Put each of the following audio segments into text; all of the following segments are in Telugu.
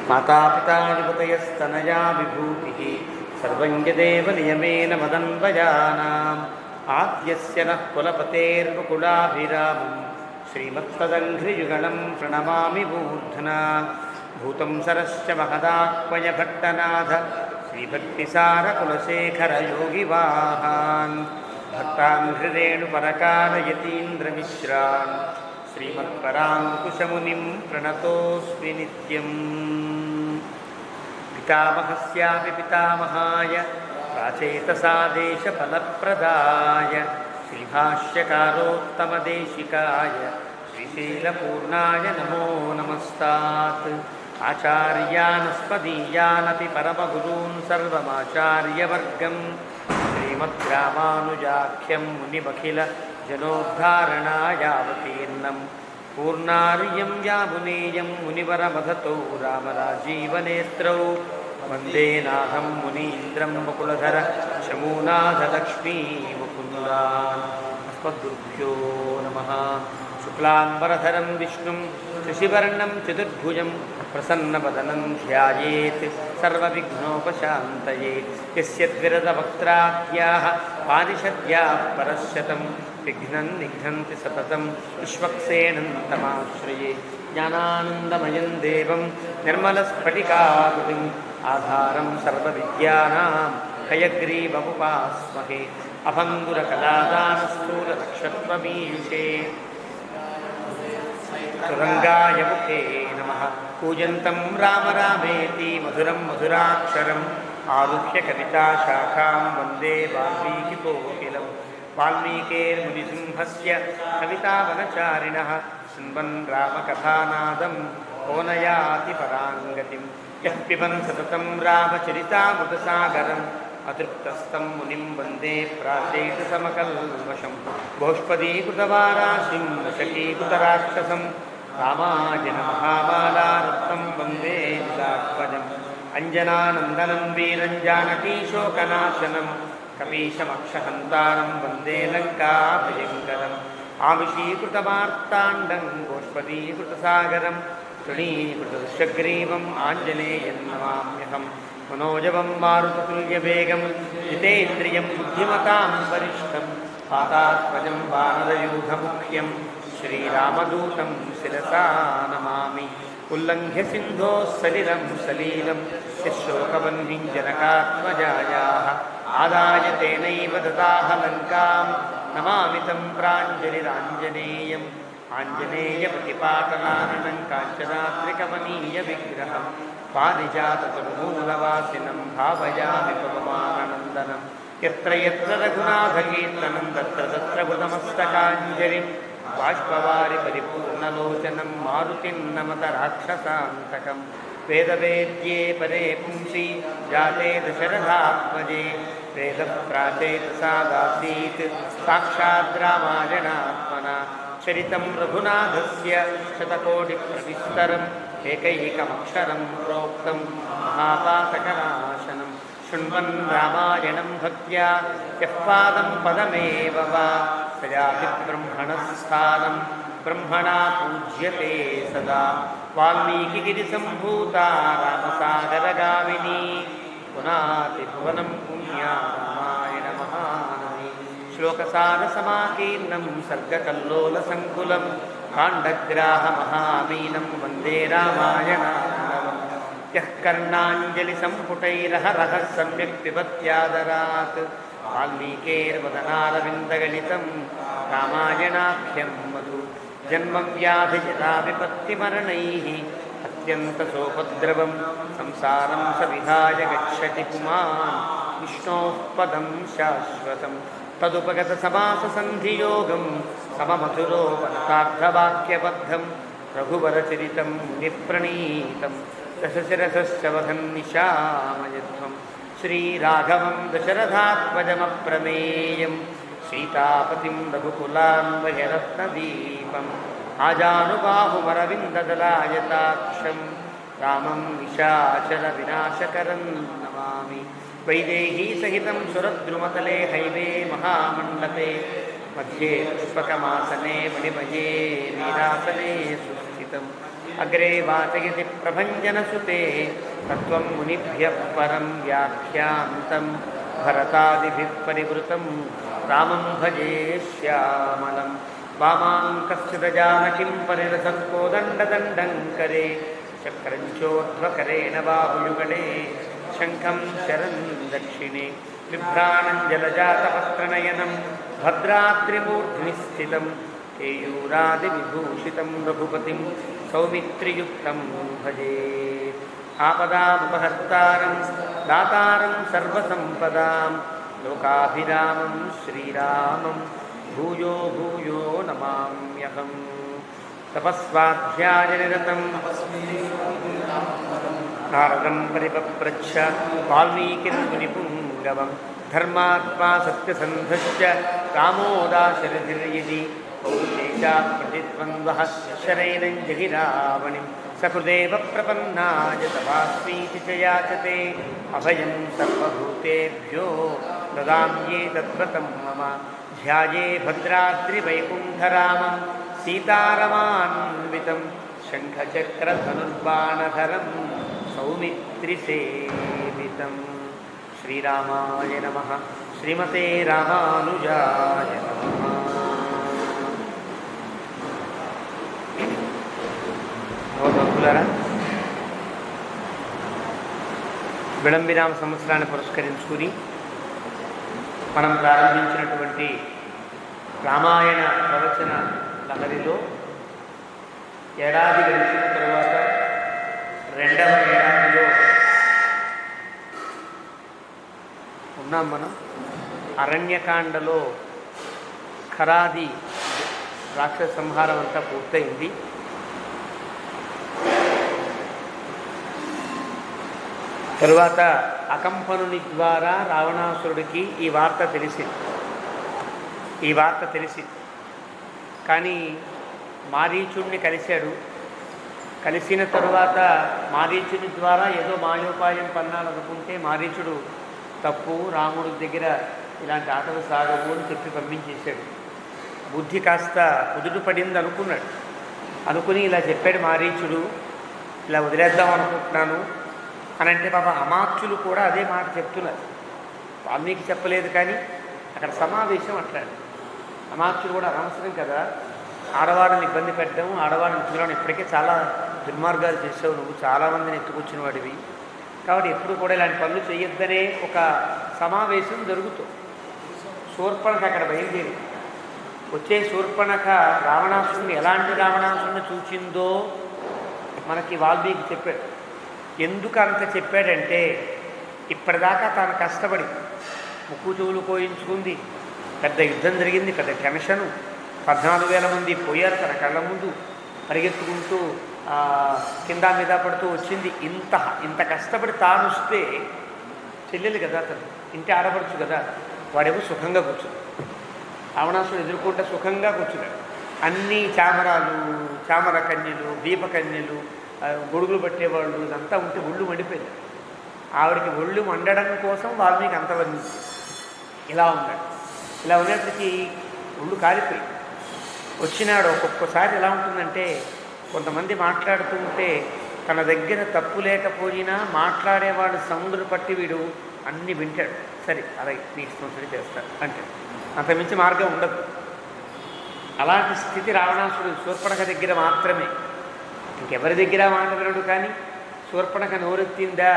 मातापिताधिपतयस्तनया विभूतिः सर्वं यदेव नियमेन मदन्वयानाम् आद्यस्य नः कुलपतेर्वकुलाभिरामं श्रीमत्तदङ्घ्रियुगलं प्रणमामि मूर्ध्ना भूतं सरश्च महदाह्वयभट्टनाथ श्रीभक्तिसारकुलशेखरयोगिवाहान् भट्टाङ्घ्रिरेणुपरकालयतीन्द्रमिश्रान् श्रीमत्पराङ्कुशमुनिं प्रणतोऽस्मि नित्यम्। पितामहस्यापि पितामहाय प्राचेतसादेशफलप्रदाय श्रीभाष्यकारोत्तमदेशिकाय श्रीशीलपूर्णाय नमो नमस्तात्। आचार्यानस्मदीयानपि परमगुरून् सर्वमाचार्यवर्गं श्रीमद्रामानुजाख्यं मुनिमखिल जनोद्धारणायावतीर्णं पूर्णार्यं यामुनेयं मुनिवरमधतो रामराजीवनेत्रौ वन्दे नाथं मुनीन्द्रं मुकुलधर शमूनाथलक्ष्मी मुकुन्दान्। अस्मद्गुरुभ्यो नमः। शुक्लाम्बरधरं विष्णुं शशिवर्णं चतुर्भुजं प्रसन्नवदनं ध्यायेत् सर्वविघ्नोपशान्तये। यस्य द्विरदवक्त्राद्याः पारिषद्याः परश्शतं विघ्नं निघ्नन्ति सततं विश्वक्सेनं तमाश्रये। ज्ञानानन्दमयं देवं निर्मलस्फटिकाकृतिम् आधारं सर्वविद्यानां हयग्रीवमुपास्महे। अभङ्गुरकलादानस्थूलनक्षत्रमीयुषे तुरंगाय मुखे नमः। पूजन्तं राम रामेति मधुरं मधुराक्षरम् आरुह्य कविताशाखां वन्दे वाल्मीकिकोकिलं। वाल्मीकेर्मुनिसिंहस्य कवितावनचारिणः शृण्वन् रामकथानादं को न याति पराङ्गतिं। यः पिबन् सततं रामचरितामृतसागरम् अतृप्तस्तं मुनिं वन्दे प्राचेतसमकल्मषं। भोष्पदीकृतवाराशिं वशकीकृतराक्षसं रामायणमहामालारत्नं वन्दे निलात्मजम्। अञ्जनानन्दनं वीरं जानकीशोकनाशनं कपीशमक्षहन्तारं वन्दे लङ्काभयङ्करम्। आविशीकृतमार्ताण्डं गोष्पदीकृतसागरं तृणीकृतदृशग्रीवम् आञ्जनेयं नमाम्यहम्। मनोजवं मारुततुल्यवेगं जितेन्द्रियं बुद्धिमतां वरिष्ठं पातात्मजं वानरयूथमुख्यं श्रीरामदूतं शिरसा नमामि। उल्लङ्घ्य सिन्धोः सलिलं सलीलं यशोकवह्निं जनकात्मजायाः आदाय तेनैव ददाह लङ्कां नमामि तं प्राञ्जलिराञ्जनेयम्। आञ्जनेयप्रतिपाटलाननं काञ्चनाद्रिकमनीयविग्रहं पारिजाततरुमूलवासिनं भावयामि पवमाननन्दनं। यत्र यत्र रघुनाथकीर्तनं तत्र तत्र कृतमस्तकाञ्जलिं बाष्पवारि परिपूर्णलोचनं मारुतिं नमत राक्षसान्तकं। वेदवेद्ये परे पुंसि जाते दशरथात्मजे वेदः प्राचेतसादासीत् साक्षात् रामायणात्मना। चरितं रघुनाथस्य शतकोटिप्रविस्तरम् एकैकमक्षरं प्रोक्तं महापातकनाशनं। शृण्वन् रामायणं भक्त्या यः पादं पदमेव वा स याति ब्रह्मणः स्थानं ब्रह्मणा पूज्यते सदा। वाल्मीकिगिरिसम्भूता रामसागरगामिनी पुनाति भुवनं पुण्या रामायणमहानदी। श्लोकसारसमाकीर्णं सर्गकल्लोलसङ्कुलं काण्डग्राहमहामीनं वन्दे रामायणार्णवम्। यः कर्णाञ्जलिसम्पुटैरहरः सम्यक् पिबत्यादरात् वाल्मीकेर्वदनारविन्दगलितं रामायणाख्यं मधु। जन्मव्याधिजराविपत्तिमरणैः अत्यन्तसोपद्रवं संसारं स विहाय गच्छति पुमान् विष्णोः पदं शाश्वतं। तदुपगतसमाससन्धियोगं सममधुरोपनतार्थवाक्यबद्धं रघुवरचरितं मुनिप्रणीतं दशशिरसश्च वधन्निशामयध्वं। श्रीराघवं दशरथात्मजमप्रमेयं सीतापतिं रघुकुलान्वयरत्नदीपम् आजानुबाहुमरविन्ददलायताक्षं रामं निशाचरविनाशकरं नमामि। वैदेहीसहितं सुरद्रुमतले हैवे महामण्डपे मध्ये पुष्पकमासने मणिमये वीरासने सुस्थितं। అగ్రే వాచయతి ప్రభంజనసుతే తత్వం మునిభ్యః పరం వ్యాఖ్యాంతం భరతాదిభిః పరివృతం రామం భజే శ్యామలం వామాంకశ్చిదజానకిం పరిరసత్కోదండదండం కరే చక్రంచోర్ధ్వకరేణ బాహుయుగళే శంఖం శరం దక్షిణే బిభ్రాణం జలజాతపత్రనయనం భద్రాద్రిమూర్ధ్ని స్థితం కేయూరాదివిభూషితం రఘుపతిం సౌమిత్రియుక్తం భజే ఆపదాముపహర్తారం దాతారం సర్వసంపదాం లోకాభిరామం శ్రీరామం భూయో భూయో నమామ్యహం తపస్వాధ్యాయనిరతం నారదం పరిపప్రచ్ఛ వాల్మీకిం మునిపుంగవం ధర్మాత్మా సత్యసంధశ్చ రామోదాశరథిర్యది పౌరుషేషా ప్రతిద్వంద్వః శరైరం జగిరావణిం సకృదేవ ప్రపన్నాయ తవాస్మీతి చ యాచతే అభయం సర్వభూతేభ్యో దదామ్యేతద్వ్రతం మమ ధ్యాయే భద్రాద్రివైకుంఠరామం సీతారమాన్వితం శంఖచక్రధనుర్బాణధరం సౌమిత్రిసేవితం శ్రీరామాయ నమః శ్రీమతే రామానుజాయ నమః. భక్తులారా, విళంబిరామ సంవత్సరాన్ని పురస్కరించుకుని మనం ప్రారంభించినటువంటి రామాయణ ప్రవచన లహరిలో ఏడాది గడిచిన తరువాత రెండవ ఏడాదిలో ఉన్నాం మనం. అరణ్యకాండలో ఖరాది రాక్షస సంహారం అంతా పూర్తయింది. తరువాత అకంపనుని ద్వారా రావణాసురుడికి ఈ వార్త తెలిసింది. కానీ మారీచుడిని కలిశాడు. కలిసిన తరువాత మారీచుని ద్వారా ఏదో మాయోపాయం పన్నాలనుకుంటే మారీచుడు తప్పు, రాముడి దగ్గర ఇలాంటి ఆటలు సాగవు అని చెప్పి పంపించేశాడు. బుద్ధి కాస్త కుదుట పడింది అనుకుని ఇలా చెప్పాడు మారీచుడు, ఇలా వదిలేద్దాం అనుకుంటున్నాను అని అంటే పాప అమాత్యులు కూడా అదే మాట చెప్తున్నారు. వాల్మీకి చెప్పలేదు కానీ అక్కడ సమావేశం అట్లాంటి అమాత్యులు కూడా అనవసరం కదా, ఆడవాళ్ళని ఇబ్బంది పెట్టడం, ఆడవాళ్ళని ఎత్తుకోవడం ఇప్పటికే చాలా దుర్మార్గాలు చేసావు, నువ్వు చాలామందిని ఎత్తుకొచ్చిన వాడివి, కాబట్టి ఎప్పుడు కూడా ఇలాంటి పనులు చేయొద్దనే ఒక సమావేశం జరుగుతుంది. శూర్పణఖ అక్కడ బయలుదేరి వచ్చే శూర్పణఖ రావణాసురుని ఎలాంటి రావణాసురుని చూచిందో మనకి వాల్మీకి చెప్పాడు. ఎందుకు అంత చెప్పాడంటే ఇప్పటిదాకా తాను కష్టపడి ముక్కు చెవులు కోయించుకుంది, పెద్ద యుద్ధం జరిగింది, పెద్ద టెన్షను, 14,000 మంది పోయారు తన కళ్ళ ముందు, పరిగెత్తుకుంటూ కింద మీద పడుతూ వచ్చింది. ఇంత కష్టపడి తాను వస్తే చెల్లెలు కదా, తను ఇంటి ఆడపడుచు కదా, వాడేమో సుఖంగా కూర్చున్నాడు. రావణాసుడు ఎదుర్కొంటే సుఖంగా కూర్చున్నాడు. అన్నీ చామర కన్యలు, దీపకన్యలు, గొడుగులు పట్టేవాళ్ళు ఇదంతా ఉంటే ఒళ్ళు మండిపోయింది. ఆవిడికి ఒళ్ళు మండడం కోసం వాల్మీకి అంత వర్ణించింది. ఇలా ఉన్నాడు. ఇలా ఉన్నప్పటికీ ఒళ్ళు కాలిపోయి వచ్చినాడు. ఒక్కొక్కసారి ఎలా ఉంటుందంటే కొంతమంది మాట్లాడుతుంటే తన దగ్గర తప్పు లేకపోయినా మాట్లాడేవాడు సౌండ్ను పట్టి వీడు అన్నీ వింటాడు. సరే అలాగే తీసుకొని చేస్తాడు అంటే అంతమించి మార్గం ఉండదు. అలాంటి స్థితి రావణాసుడు శూర్పణఖ దగ్గర మాత్రమే, ఇంకెవరి దగ్గర మాట వినడు. కానీ శూర్పణఖ నోరెత్తిందా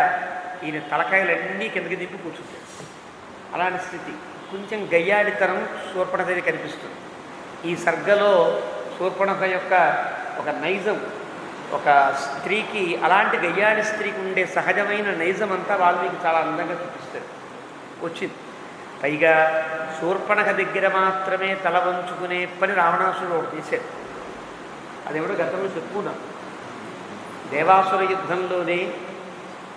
ఈయన తలకాయలన్నీ కిందకి దింపి కూర్చుంటాడు. అలాంటి స్థితి కొంచెం గయ్యాడితనం శూర్పణఖ దగ్గర కనిపిస్తుంది. ఈ సర్గలో శూర్పణఖ యొక్క ఒక నైజం, ఒక స్త్రీకి అలాంటి గయ్యాడి స్త్రీకి ఉండే సహజమైన నైజం అంతా వాల్మీకి చాలా అందంగా చూపిస్తాడు. వచ్చింది. పైగా శూర్పణఖ దగ్గర మాత్రమే తల వంచుకునే పని రావణాసురుడు ఒకటి చేశాడు. అదేమిటో గతంలో చెప్పుకున్నాం. దేవాసుర యుద్ధంలోనే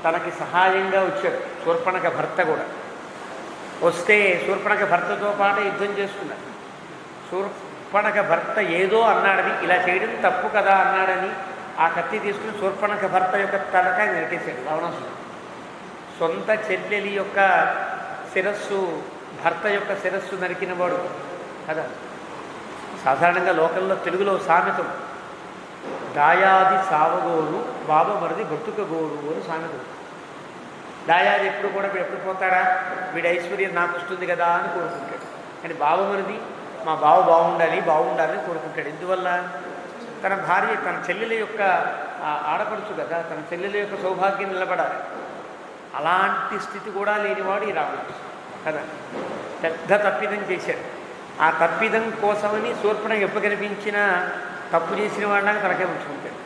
తనకి సహాయంగా వచ్చాడు శూర్పణఖ భర్త కూడా. వస్తే శూర్పణఖ భర్తతో పాటు యుద్ధం చేస్తున్నాడు. శూర్పణఖ భర్త ఏదో అన్నాడని, ఇలా చేయడం తప్పు కదా అన్నాడని ఆ కత్తి తీసుకుని శూర్పణఖ భర్త యొక్క తలకాయ నరికేశాడు రావణాసురుడు. సొంత చెల్లెలి యొక్క శిరస్సు, భర్త యొక్క శిరస్సు నరికినవాడు కదా. సాధారణంగా లోకంలో తెలుగులో సామెతం, దాయాది సావగోరు బాబమరిది బ్రతుకగోరు అని సామెత. దాయాది ఎప్పుడు కూడా వీడు ఎప్పుడు పోతాడా, వీడి ఐశ్వర్యం నాకు వస్తుంది కదా అని కోరుకుంటాడు. కానీ బావమరిది మా బావ బాగుండాలని కోరుకుంటాడు. ఎందువల్ల? తన భార్య, తన చెల్లెల యొక్క ఆడపడుచు కదా, తన చెల్లెల యొక్క సౌభాగ్యం నిలబడాలి. అలాంటి స్థితి కూడా లేనివాడు ఈ రావణుడు కదా. పెద్ద తప్పిదం చేశాడు. ఆ తప్పిదం కోసమని శూర్పణఖ ఎప్పుడు కనిపించినా తప్పు చేసిన వాడినాక తనకే ఉంచుకుంటాడు.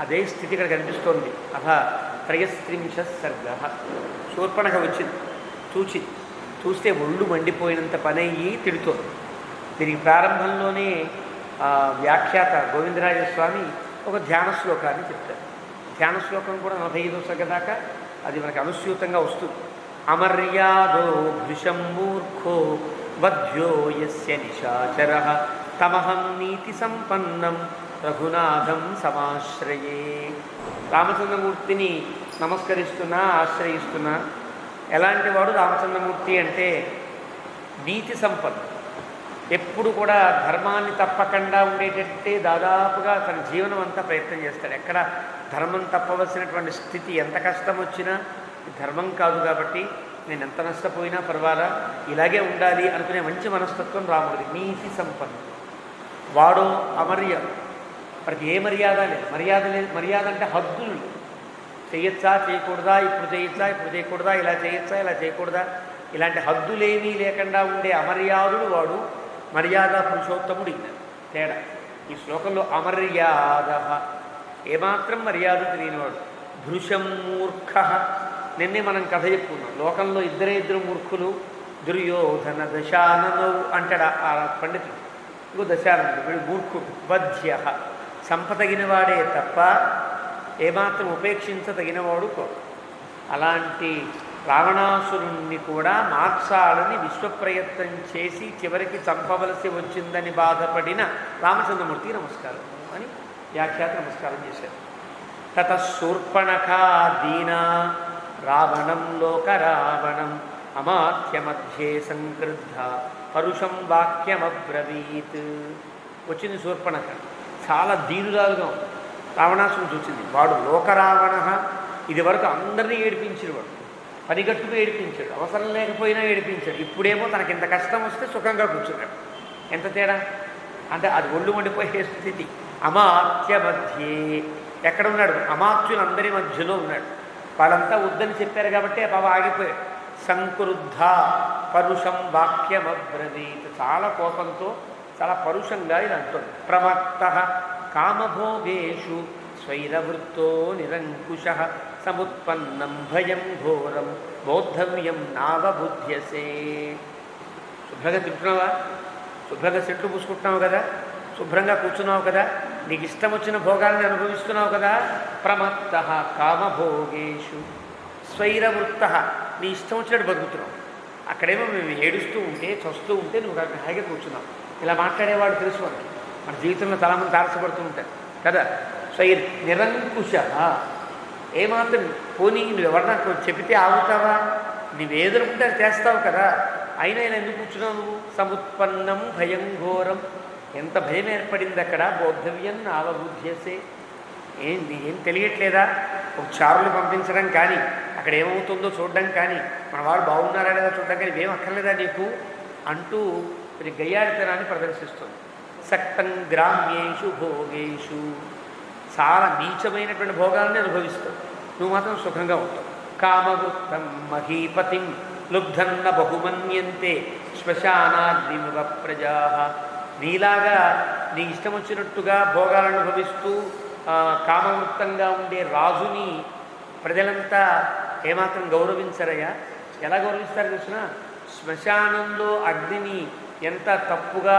అదే స్థితి ఇక్కడ కనిపిస్తోంది. అథ 33 సర్గ. శూర్పణఖ వచ్చింది, చూస్తే ఒళ్ళు మండిపోయినంత పని అయ్యి తిడుతోంది. దీనికి ప్రారంభంలోనే వ్యాఖ్యాత గోవిందరాజస్వామి ఒక ధ్యాన శ్లోకాన్ని చెప్తారు. ధ్యాన శ్లోకం కూడా 45వ సర్గ దాకా అది మనకు అనుస్యూతంగా వస్తుంది. అమర్యాదో భృశం మూర్ఖో వధ్యో యస్య నిశాచరః తమహం నీతి సంపన్నం రఘునాథం సమాశ్రయే. రామచంద్రమూర్తిని నమస్కరిస్తున్నా, ఆశ్రయిస్తున్నా. ఎలాంటి వాడు రామచంద్రమూర్తి అంటే నీతి సంపన్నం, ఎప్పుడు కూడా ధర్మాన్ని తప్పకుండా ఉండేటట్టే దాదాపుగా తన జీవనం అంతా ప్రయత్నం చేస్తాడు. ఎక్కడ ధర్మం తప్పవలసినటువంటి స్థితి ఎంత కష్టం వచ్చినా ధర్మం కాదు కాబట్టి నేను ఎంత నష్టపోయినా పర్వాలా, ఇలాగే ఉండాలి అనుకునే మంచి మనస్తత్వం రాముడిది. నీతి సంపన్నం. వాడో అమర్యాద, మనకి ఏ మర్యాద లేదు. మర్యాద అంటే హద్దులు. చేయొచ్చా చేయకూడదా, ఇప్పుడు చేయకూడదా, ఇలా చేయకూడదా, ఇలాంటి హద్దులేమీ లేకుండా ఉండే అమర్యాదుడు వాడు. మర్యాద పురుషోత్తముడు ఈయన. తేడా ఈ శ్లోకంలో అమర్యాద, ఏమాత్రం మర్యాద తెలియనివాడు. భృశం మూర్ఖ, నిన్నే మనం కథ చెప్పుకున్నాం. లోకంలో ఇద్దరు మూర్ఖులు, దుర్యోధన దశాననవు అంటాడు ఆ పండితుడు. ఇంకో దశాననుడు, వీడు మూర్ఖుడు. వధ్య, సంపదగినవాడే తప్ప ఏమాత్రం ఉపేక్షించదగినవాడు కాదు. అలాంటి రావణాసురుణ్ణి కూడా మార్చాలని విశ్వప్రయత్నం చేసి చివరికి చంపవలసి వచ్చిందని బాధపడిన రామచంద్రమూర్తికి నమస్కారం అని వ్యాఖ్యాత నమస్కారం చేశారు. తత శూర్పణఖా దీనా రావణం లోకరావణం అమాత్య మధ్యే సంక్రుద్ధ పరుషం వాక్యమబ్రవీత్. వచ్చింది శూర్పణఖ, చాలా దీనురాలుగా ఉంది. రావణాసురుని చూసింది. వాడు లోకరావణ, ఇది వరకు అందరినీ ఏడిపించాడు. వాడు పనిగట్టుకు ఏడిపించాడు, అవసరం లేకపోయినా ఏడిపించాడు. ఇప్పుడేమో తనకి ఇంత కష్టం వస్తే సుఖంగా కూర్చున్నాడు. ఎంత తేడా అంటే అది ఒళ్ళు మండిపోయే స్థితి. అమాత్య మధ్యే, ఎక్కడ ఉన్నాడు? అమాత్యులందరి మధ్యలో ఉన్నాడు. వాళ్ళంతా వద్దని చెప్పారు కాబట్టి బాబా ఆగిపోయాడు. సంక్రుద్ధ పరుషం వాక్యమబ్రవీత్, చాలా కోపంతో చాలా పరుషంగా ఇది అంటుంది. ప్రమత్త కామభోగేషు స్వైరవృత్తో నిరంకుశ సముత్పన్నం భయం ఘోరం బోద్ధవ్యం నావబుధ్యసే. శుభ్రంగా తింటున్నావా, శుభ్రంగా సెట్లు పూసుకుంటున్నావు కదా, శుభ్రంగా కూర్చున్నావు కదా, నీకు ఇష్టం వచ్చిన భోగాల్ని అనుభవిస్తున్నావు కదా. ప్రమత్త కామభోగేషు స్వైరవృత్త, నీ ఇష్టం వచ్చినట్టు బతుకుతున్నావు. అక్కడేమో మేము ఏడుస్తూ ఉంటే చస్తూ ఉంటే నువ్వు హాయిగా కూర్చున్నావు. ఇలా మాట్లాడేవాడు తెలుసు మనకి, మన జీవితంలో చాలామంది తారసపడుతూ ఉంటారు కదా. స్వైర్ నిరంకుశ, ఏమాత్రం పోనీ నువ్వెవరన్నా చెబితే ఆగుతావా, నువ్వేదనుకుంటే అది చేస్తావు కదా, అయినా ఇలా ఎందుకు కూర్చున్నావు నువ్వు. సముత్పన్నం భయం ఘోరం, ఎంత భయం ఏర్పడింది అక్కడ. బోద్ధవ్యం నావబుధ్యసే, ఏం తెలియట్లేదా? ఒక చారులు పంపించడం కానీ, అక్కడ ఏమవుతుందో చూడడం కానీ, మన వాళ్ళు బాగున్నారా లేదా చూడడం కానీ ఇవేం అక్కర్లేదా నీకు అంటూ కొంచెం గయ్యాడితనాన్ని ప్రదర్శిస్తుంది. సక్తం గ్రామ్యేషు భోగేషు, చాలా నీచమైనటువంటి భోగాలని అనుభవిస్తావు, నువ్వు మాత్రం సుఖంగా ఉంటావు. కామవృత్తం మహీపతిం లుబ్ధన్న బహుమన్యంతే శ్మశానాగ్నిమివ ప్రజా, నీలాగా నీ ఇష్టం వచ్చినట్టుగా భోగాలను అనుభవిస్తూ కామవృత్తంగా ఉండే రాజుని ప్రజలంతా ఏమాత్రం గౌరవించరయ్యా. ఎలా గౌరవిస్తారు తెలిసిన? శ్మశానంలో అగ్నిని ఎంత తప్పుగా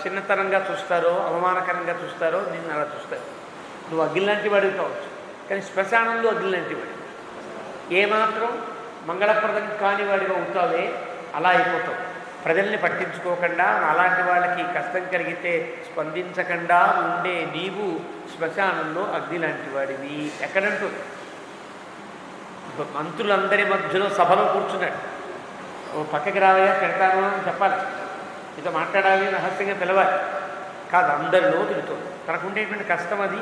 చిన్నతనంగా చూస్తారో, అవమానకరంగా చూస్తారో నిన్ను అలా చూస్తారు. నువ్వు అగ్ని లాంటి వాడివి కావచ్చు, కానీ శ్మశానంలో అగ్ని లాంటి వాడి, ఏమాత్రం మంగళప్రదం కాని వాడిగా అవుతావే అలా అయిపోతావు. ప్రజల్ని పట్టించుకోకుండా అలాంటి వాళ్ళకి కష్టం కలిగితే స్పందించకుండా ఉండే నీవు శ్మశానంలో అగ్ని లాంటి వాడివి. ఎక్కడంటూ మంత్రులందరి మధ్యలో సభలో కూర్చున్నాడు. ఓ పక్కకి రావయ్యా తిడతాను అని చెప్పాలి, మీతో మాట్లాడాలి, రహస్యంగా పిలవాలి కాదు, అందరిలో తిడుతుంది. తనకు ఉండేటువంటి కష్టం అది.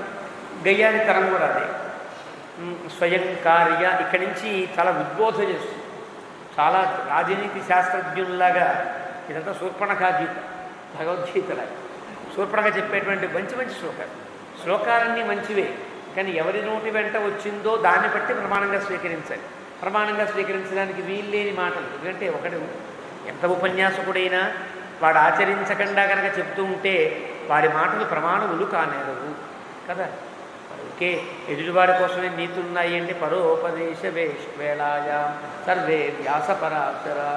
గయ్యాళితనం కూడా అదే. స్వయం కార్య ఇక్కడి నుంచి చాలా ఉద్బోధ చేస్తుంది. చాలా రాజనీతి శాస్త్రజ్ఞుల్లాగా ఇదంతా శూర్పణఖ గీత, భగవద్గీతలాగా శూర్పణఖ చెప్పేటువంటి మంచి మంచి శ్లోకాలన్నీ మంచివే. కానీ ఎవరి నోటి వెంట వచ్చిందో దాన్ని బట్టి ప్రమాణంగా స్వీకరించాలి. ప్రమాణంగా స్వీకరించడానికి వీల్లేని మాటలు. ఎందుకంటే ఒకడు ఎంత ఉపన్యాసకుడైనా వాడు ఆచరించకుండా కనుక చెప్తూ ఉంటే వాడి మాటలు ప్రమాణములు కానేరవు కదా. ఓకే, ఎదుటివాడి కోసమే నీతులున్నాయి అంటే పరోపదేశ వేళాయా సర్వే వ్యాసపరాశరా.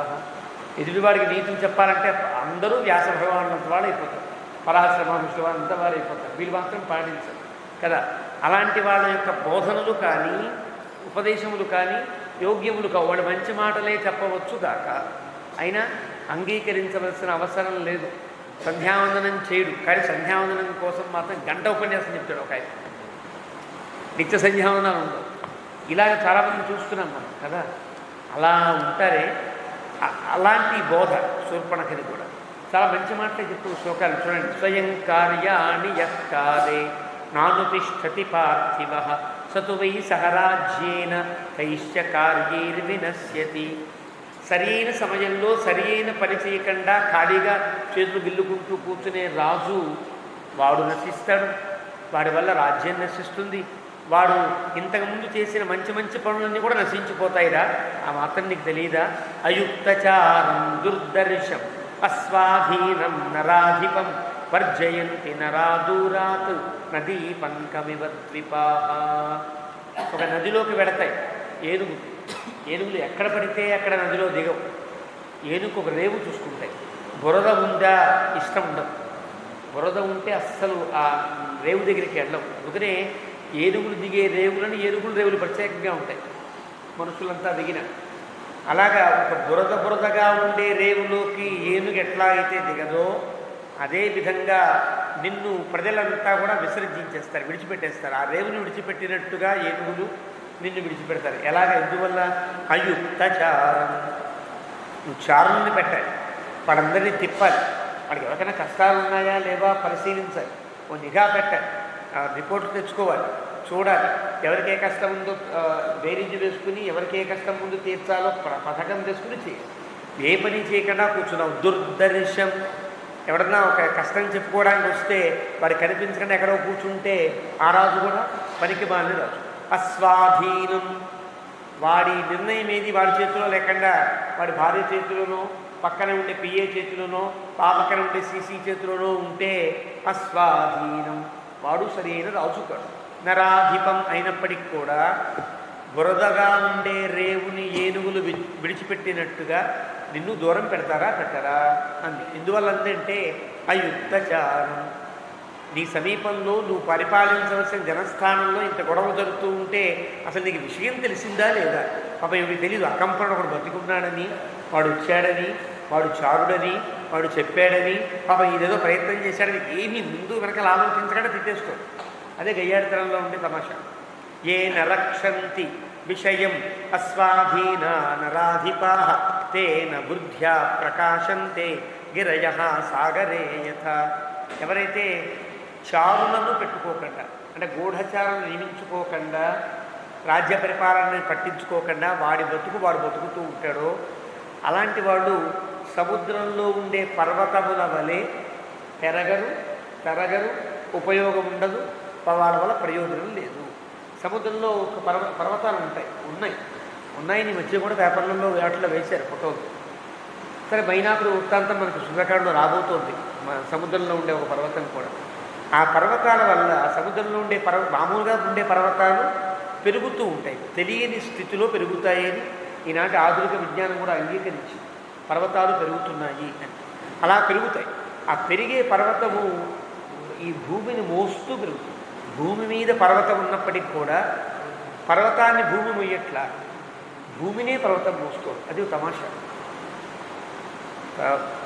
ఎదుటివాడికి నీతులు చెప్పాలంటే అందరూ వ్యాస భగవానులంత వాడు అయిపోతారు, పరాశ్రమ విశ్వానంత వారు అయిపోతారు. వీళ్ళు మాత్రం పాటించరు కదా. అలాంటి వాళ్ళ యొక్క బోధనలు కానీ ఉపదేశములు కానీ యోగ్యములు కావు. వాడు మంచి మాటలే చెప్పవచ్చు కాక అయినా అంగీకరించవలసిన అవసరం లేదు. సంధ్యావందనం చేయడు, కానీ సంధ్యావందనం కోసం మాత్రం గంట ఉపన్యాసం చెప్తాడు ఒక ఆయన. నిత్య సంధ్యావందనం ఉండవు. ఇలాగ చాలామంది చూస్తున్నాం మనం కదా. అలా ఉంటారే, అలాంటి బోధ శూర్పణఖది కూడా చాలా మంచి మాటలే చెప్తూ శ్లోకాలు చూడండి. స్వయం కార్యాణి యత్కాలే నానుతిష్ఠతి పార్థివ సతు వై సహరాజ్యేన కైశ్చ కార్యైర్వినశ్యతి. సరైన సమయంలో సరైన పని చేయకుండా ఖాళీగా చేతులు గిల్లుకుంటూ కూర్చునే రాజు వాడు నశిస్తాడు. వాడి వల్ల రాజ్యం నశిస్తుంది. వాడు ఇంతకుముందు చేసిన మంచి మంచి పనులన్నీ కూడా నశించిపోతాయిరా. ఆ మాత్రం నీకు తెలియదా? అయుక్తచారం దుర్దర్శం అస్వాధీనం నరాధిపం వర్జయంతి నరాదూరాత్ నదీ పంకమివ ద్విపాః. ఒక నదిలోకి వెడతాయి ఏనుగులు ఎక్కడ పడితే అక్కడ నదిలో దిగవు. ఏనుగు ఒక రేవు చూసుకుంటాయి. బురద ఉందా ఇష్టం ఉండదు. బురద ఉంటే అస్సలు ఆ రేవు దగ్గరికి వెళ్ళవు. అందుకనే ఏనుగులు దిగే రేవులని రేవులు ప్రత్యేకంగా ఉంటాయి. మనుషులంతా దిగిన అలాగా ఒక బురదగా ఉండే రేవులోకి ఏనుగు ఎట్లా అయితే దిగదో అదే విధంగా నిన్ను ప్రజలంతా కూడా విసర్జించేస్తారు, విడిచిపెట్టేస్తారు. ఆ రేవుని విడిచిపెట్టినట్టుగా ఏనుగులు నిన్ను విడిచిపెడతారు. ఎలాగ? ఎందువల్ల? అయుక్తచారం. నువ్వు చారుల్ని పెట్టాలి, వాళ్ళందరినీ తిప్పాలి, వాడికి ఎవరికైనా కష్టాలు ఉన్నాయా లేవా పరిశీలించాలి, ఓ నిఘా పెట్టాలి, రిపోర్ట్లు తెచ్చుకోవాలి, చూడాలి, ఎవరికి ఏ కష్టం ఉందో బేరీజు వేసుకుని ఎవరికి ఏ కష్టం ముందు తీర్చాలో పథకం తెచ్చుకుని చేయాలి. ఏ పని చేయకుండా కూర్చున్నావు. దుర్దర్శం. ఎవడన్నా ఒక కష్టం చెప్పుకోవడానికి వస్తే వాడు కనిపించకుండా ఎక్కడో కూర్చుంటే ఆ రాజు కూడా పనికి మాలిన రాజు. అస్వాధీనం. వాడి నిర్ణయం ఏది వాడి చేతిలో లేకుండా వాడి భార్య చేతిలోనో పక్కన ఉండే పిఏ చేతిలోనో పక్కన ఉండే సీసీ చేతిలోనో ఉంటే అస్వాధీనం. వాడు సరైన రాజు కాడు. నరాధిపం అయినప్పటికీ కూడా బురదగా ఉండే రేవుని ఏనుగులు విడిచిపెట్టినట్టుగా నిన్ను దూరం పెడతారా పెట్టరా అంది. ఎందువల్ల అందంటే అయుక్తచారం. నీ సమీపంలో నువ్వు పరిపాలించవలసిన జనస్థానంలో ఇంత గొడవ జరుగుతూ ఉంటే అసలు నీకు విషయం తెలిసిందా లేదా? పాపం ఏమి తెలియదు. అకంపన ఒకడు బతికున్నాడని, వాడు వచ్చాడని, వాడు చారుడని, వాడు చెప్పాడని, పాపం ఇదేదో ప్రయత్నం చేశాడని ఏమీ ముందు వెనకాల ఆలోచించకుండా తిట్టేస్తాడు. అదే గయ్యాడితనంలో ఉండే తమాషా. ఏ నరక్షంతి విషయం అస్వాధీనా నరాధిపాః తేన బుద్ధ్యా ప్రకాశంతే గిరయః సాగరే యథ. ఎవరైతే చారులను పెట్టుకోకుండా, అంటే గూఢచారులను నియమించుకోకుండా, రాజ్య పరిపాలనని పట్టించుకోకుండా వాడి బతుకు వాడు బతుకుతూ ఉంటాడో అలాంటి వాళ్ళు సముద్రంలో ఉండే పర్వతముల వలె పెరగరు, ఉపయోగం ఉండదు, వాళ్ళ వల్ల ప్రయోజనం లేదు. సముద్రంలో ఒక పర్వతాలు ఉన్నాయి ఈ మధ్య కూడా పేపర్లలో వాటిలో వేశారు ఫోటోలు. సరే, మైనాకుడు వృత్తాంతం మనకు సుందరకాండలో రాబోతోంది. మన సముద్రంలో ఉండే ఒక పర్వతం కూడా. ఆ పర్వతాల వల్ల సముద్రంలో ఉండే మామూలుగా ఉండే పర్వతాలు పెరుగుతూ ఉంటాయి, తెలియని స్థితిలో పెరుగుతాయని ఈనాటి ఆధునిక విజ్ఞానం కూడా అంగీకరించి పర్వతాలు పెరుగుతున్నాయి అని. అలా పెరుగుతాయి. ఆ పెరిగే పర్వతము ఈ భూమిని మోస్తూ పెరుగుతుంది. భూమి మీద పర్వతం ఉన్నప్పటికీ కూడా పర్వతాన్ని భూమి మొయ్యట్లా, భూమినే పర్వతం మోస్తుంది. అది తమాషా.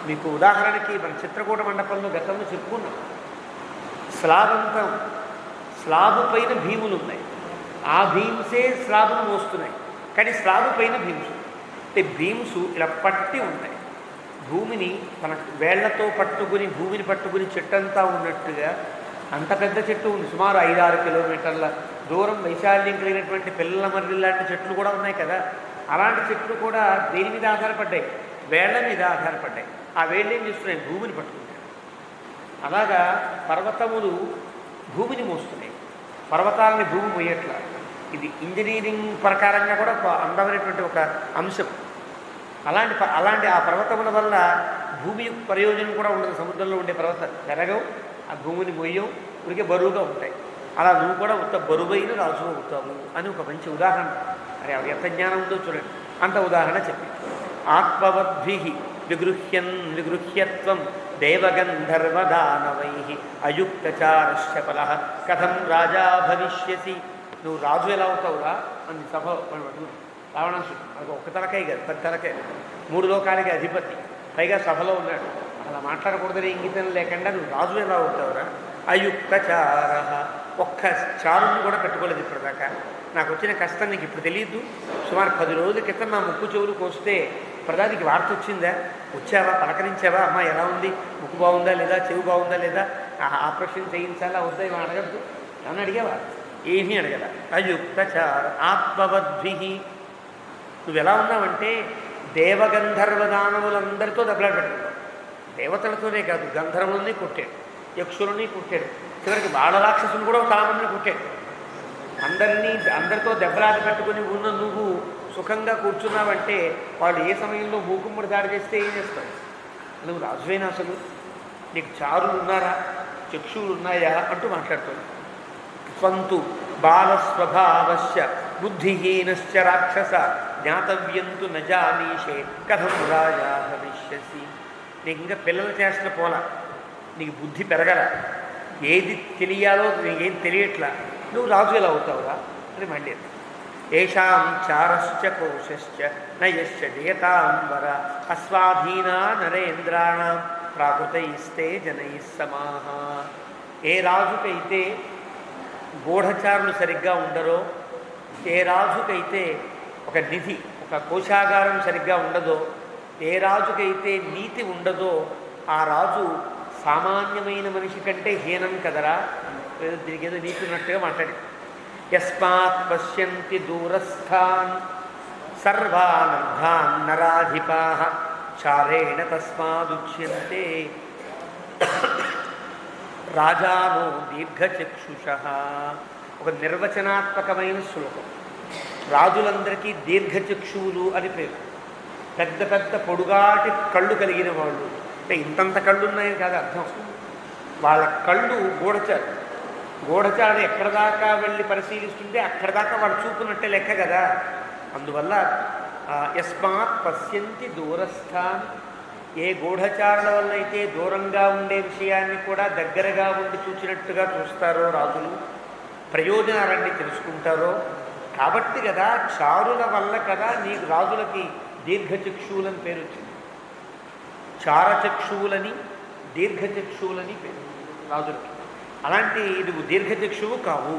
మీకు ఉదాహరణకి మన చిత్రకూట మండపంలో గతంలో చెప్పుకున్నాం. స్లాబు పైన భీములు ఉన్నాయి. ఆ భీమ్సే స్లాబును మోస్తున్నాయి. కానీ స్లాబు పైన భీమ్స్ అంటే భీమ్స్ ఇలా పట్టి ఉంటాయి. భూమిని మన వేళ్లతో పట్టుకుని భూమిని పట్టుకుని చెట్టంతా ఉన్నట్టుగా అంత పెద్ద చెట్టు ఉంది, సుమారు 5-6 కిలోమీటర్ల దూరం వైశాల్యం కలిగినటువంటి పిల్లల మర్రి లాంటి చెట్లు కూడా ఉన్నాయి కదా. అలాంటి చెట్లు కూడా దేని మీద ఆధారపడ్డాయి? వేళ్ల మీద ఆధారపడ్డాయి. ఆ వేళ్ళు ఏం చేస్తున్నాయి? భూమిని పట్టుకుంటాయి. అలాగా పర్వతములు భూమిని మోస్తున్నాయి, పర్వతాలని భూమి మోయట్లా. ఇది ఇంజనీరింగ్ ప్రకారంగా కూడా అందమైనటువంటి ఒక అంశం. అలాంటి ఆ పర్వతముల వల్ల భూమి ప్రయోజనం కూడా ఉండదు. సముద్రంలో ఉండే పర్వతాలు పెరగవు, ఆ భూమిని మొయ్యవు, ఉడికే బరువుగా ఉంటాయి. అలా నువ్వు కూడా ఉత్త బరువైన రాజు అవుతావు అని ఒక మంచి ఉదాహరణ. అరే ఎంత జ్ఞానం ఉందో చూడండి, అంత ఉదాహరణ చెప్పి. ఆత్మవద్భి విగృహ్యత్వం దేవగంధర్వదానవై అయుక్తచారస్య ఫలః కథం రాజా భవిష్యసి. నువ్వు రాజు ఎలా అవుతావురా అని సభ రావణాసుడు. అది ఒక్క తలకాయ కాదు, 10 తలకాయ, 3 లోకాలకి అధిపతి, పైగా సభలో ఉన్నాడు. అలా మాట్లాడకూడదని ఇంగితం లేకుండా నువ్వు రాజు ఎలా అవుతావురా? అయుక్తచార, ఒక్క చారుని కూడా పెట్టుకోలేదు ఇప్పటిదాకా. నాకు వచ్చిన కష్టం నీకు ఇప్పుడు తెలియదు. సుమారు 10 రోజుల క్రితం నా ముక్కు చెవులు కోస్తే ప్రధానికి వార్త వచ్చిందా? వచ్చావా? పలకరించావా? అమ్మ ఎలా ఉంది? ముక్కు బాగుందా లేదా? చెవు బాగుందా లేదా? ఆపరేషన్ చేయించాలా వద్దా? ఏమో అడగద్దు. ఏమన్నా అడిగావా? ఏమీ అడగల. అయుక్తచార ఆత్మవద్భి. నువ్వు ఎలా ఉన్నావంటే దేవగంధర్వ దానవులందరితో దెబ్బలాట పెట్టుకున్నావు. దేవతలతోనే కాదు, గంధర్వులని కొట్టాడు, యక్షులని కొట్టాడు, చివరికి బాలరాక్షసుని కూడా చాలామందిని కొట్టాడు. అందరితో దెబ్బలాట పెట్టుకుని ఉన్న నువ్వు సుఖంగా కూర్చున్నావంటే వాళ్ళు ఏ సమయంలో మూకుమ్మడి దాడి చేస్తే ఏం చేస్తావు? నువ్వు రాజువేనా? అసలు నీకు చారులు ఉన్నారా? చక్షువులు ఉన్నాయా అంటూ మాట్లాడుతాడు. స్వంతు బాలస్వభావస్య బుద్ధిహీనశ్చ రాక్షస జ్ఞాతవ్యంతు నజానీషే కథం రాజా భవిష్యసి. నీకు ఇంకా పిల్లలు చేసిన పోలా, నీకు బుద్ధి పెరగల, ఏది తెలియాలో నీకేం తెలియట్లా, నువ్వు రాజు ఎలా అవుతావురా అని మళ్ళీ. ఏషాం చారశ్చ కోశశ్చ నయశ్చ జయతాంబర అస్వాధీనా నరేంద్రాణం ప్రాకృతైస్తే జనై సమాహ. ఏ రాజుకైతే గూఢచారులు సరిగ్గా ఉండరో, ఏ రాజుకైతే ఒక నిధి, ఒక కోశాగారం సరిగ్గా ఉండదో, ఏ రాజుకైతే నీతి ఉండదో ఆ రాజు సామాన్యమైన మనిషి కంటే హీనం కదరా. దీనికి ఏదో నీతి ఉన్నట్టుగా మాట్లాడి. యస్మాత్ పశ్యంతి దూరస్థాన్ సర్వానర్థాన్ నరాధిపాః చారేణ తస్మాదుచ్యంతే రాజానో దీర్ఘచక్షుషః. ఒక నిర్వచనాత్మకమైన శ్లోకం. రాజులందరికీ దీర్ఘచక్షువులు అని పేరు. పెద్ద పెద్ద పొడుగాటి కళ్ళు కలిగిన వాళ్ళు, అంటే ఇంతంత కళ్ళు ఉన్నాయని కాదు అర్థం. వాళ్ళ కళ్ళు గూఢచారు ఎక్కడ దాకా వెళ్ళి పరిశీలిస్తుంటే అక్కడ దాకా వాడు చూపునట్టే లెక్క కదా. అందువల్ల యస్మాత్ పశ్యంతి దూరస్థాన్, ఏ గూఢచారుల వల్ల అయితే దూరంగా ఉండే విషయాన్ని కూడా దగ్గరగా ఉండి చూసినట్టుగా చూస్తారో రాజులు, ప్రయోజనాలన్నీ తెలుసుకుంటారో, కాబట్టి కదా చారుల వల్ల కదా నీకు రాజులకి దీర్ఘచక్షువులని పేరు వచ్చింది. చారచక్షువులని దీర్ఘచక్షువులని పేరు రాజులకి. అలాంటి నువ్వు దీర్ఘచక్షువు కావు.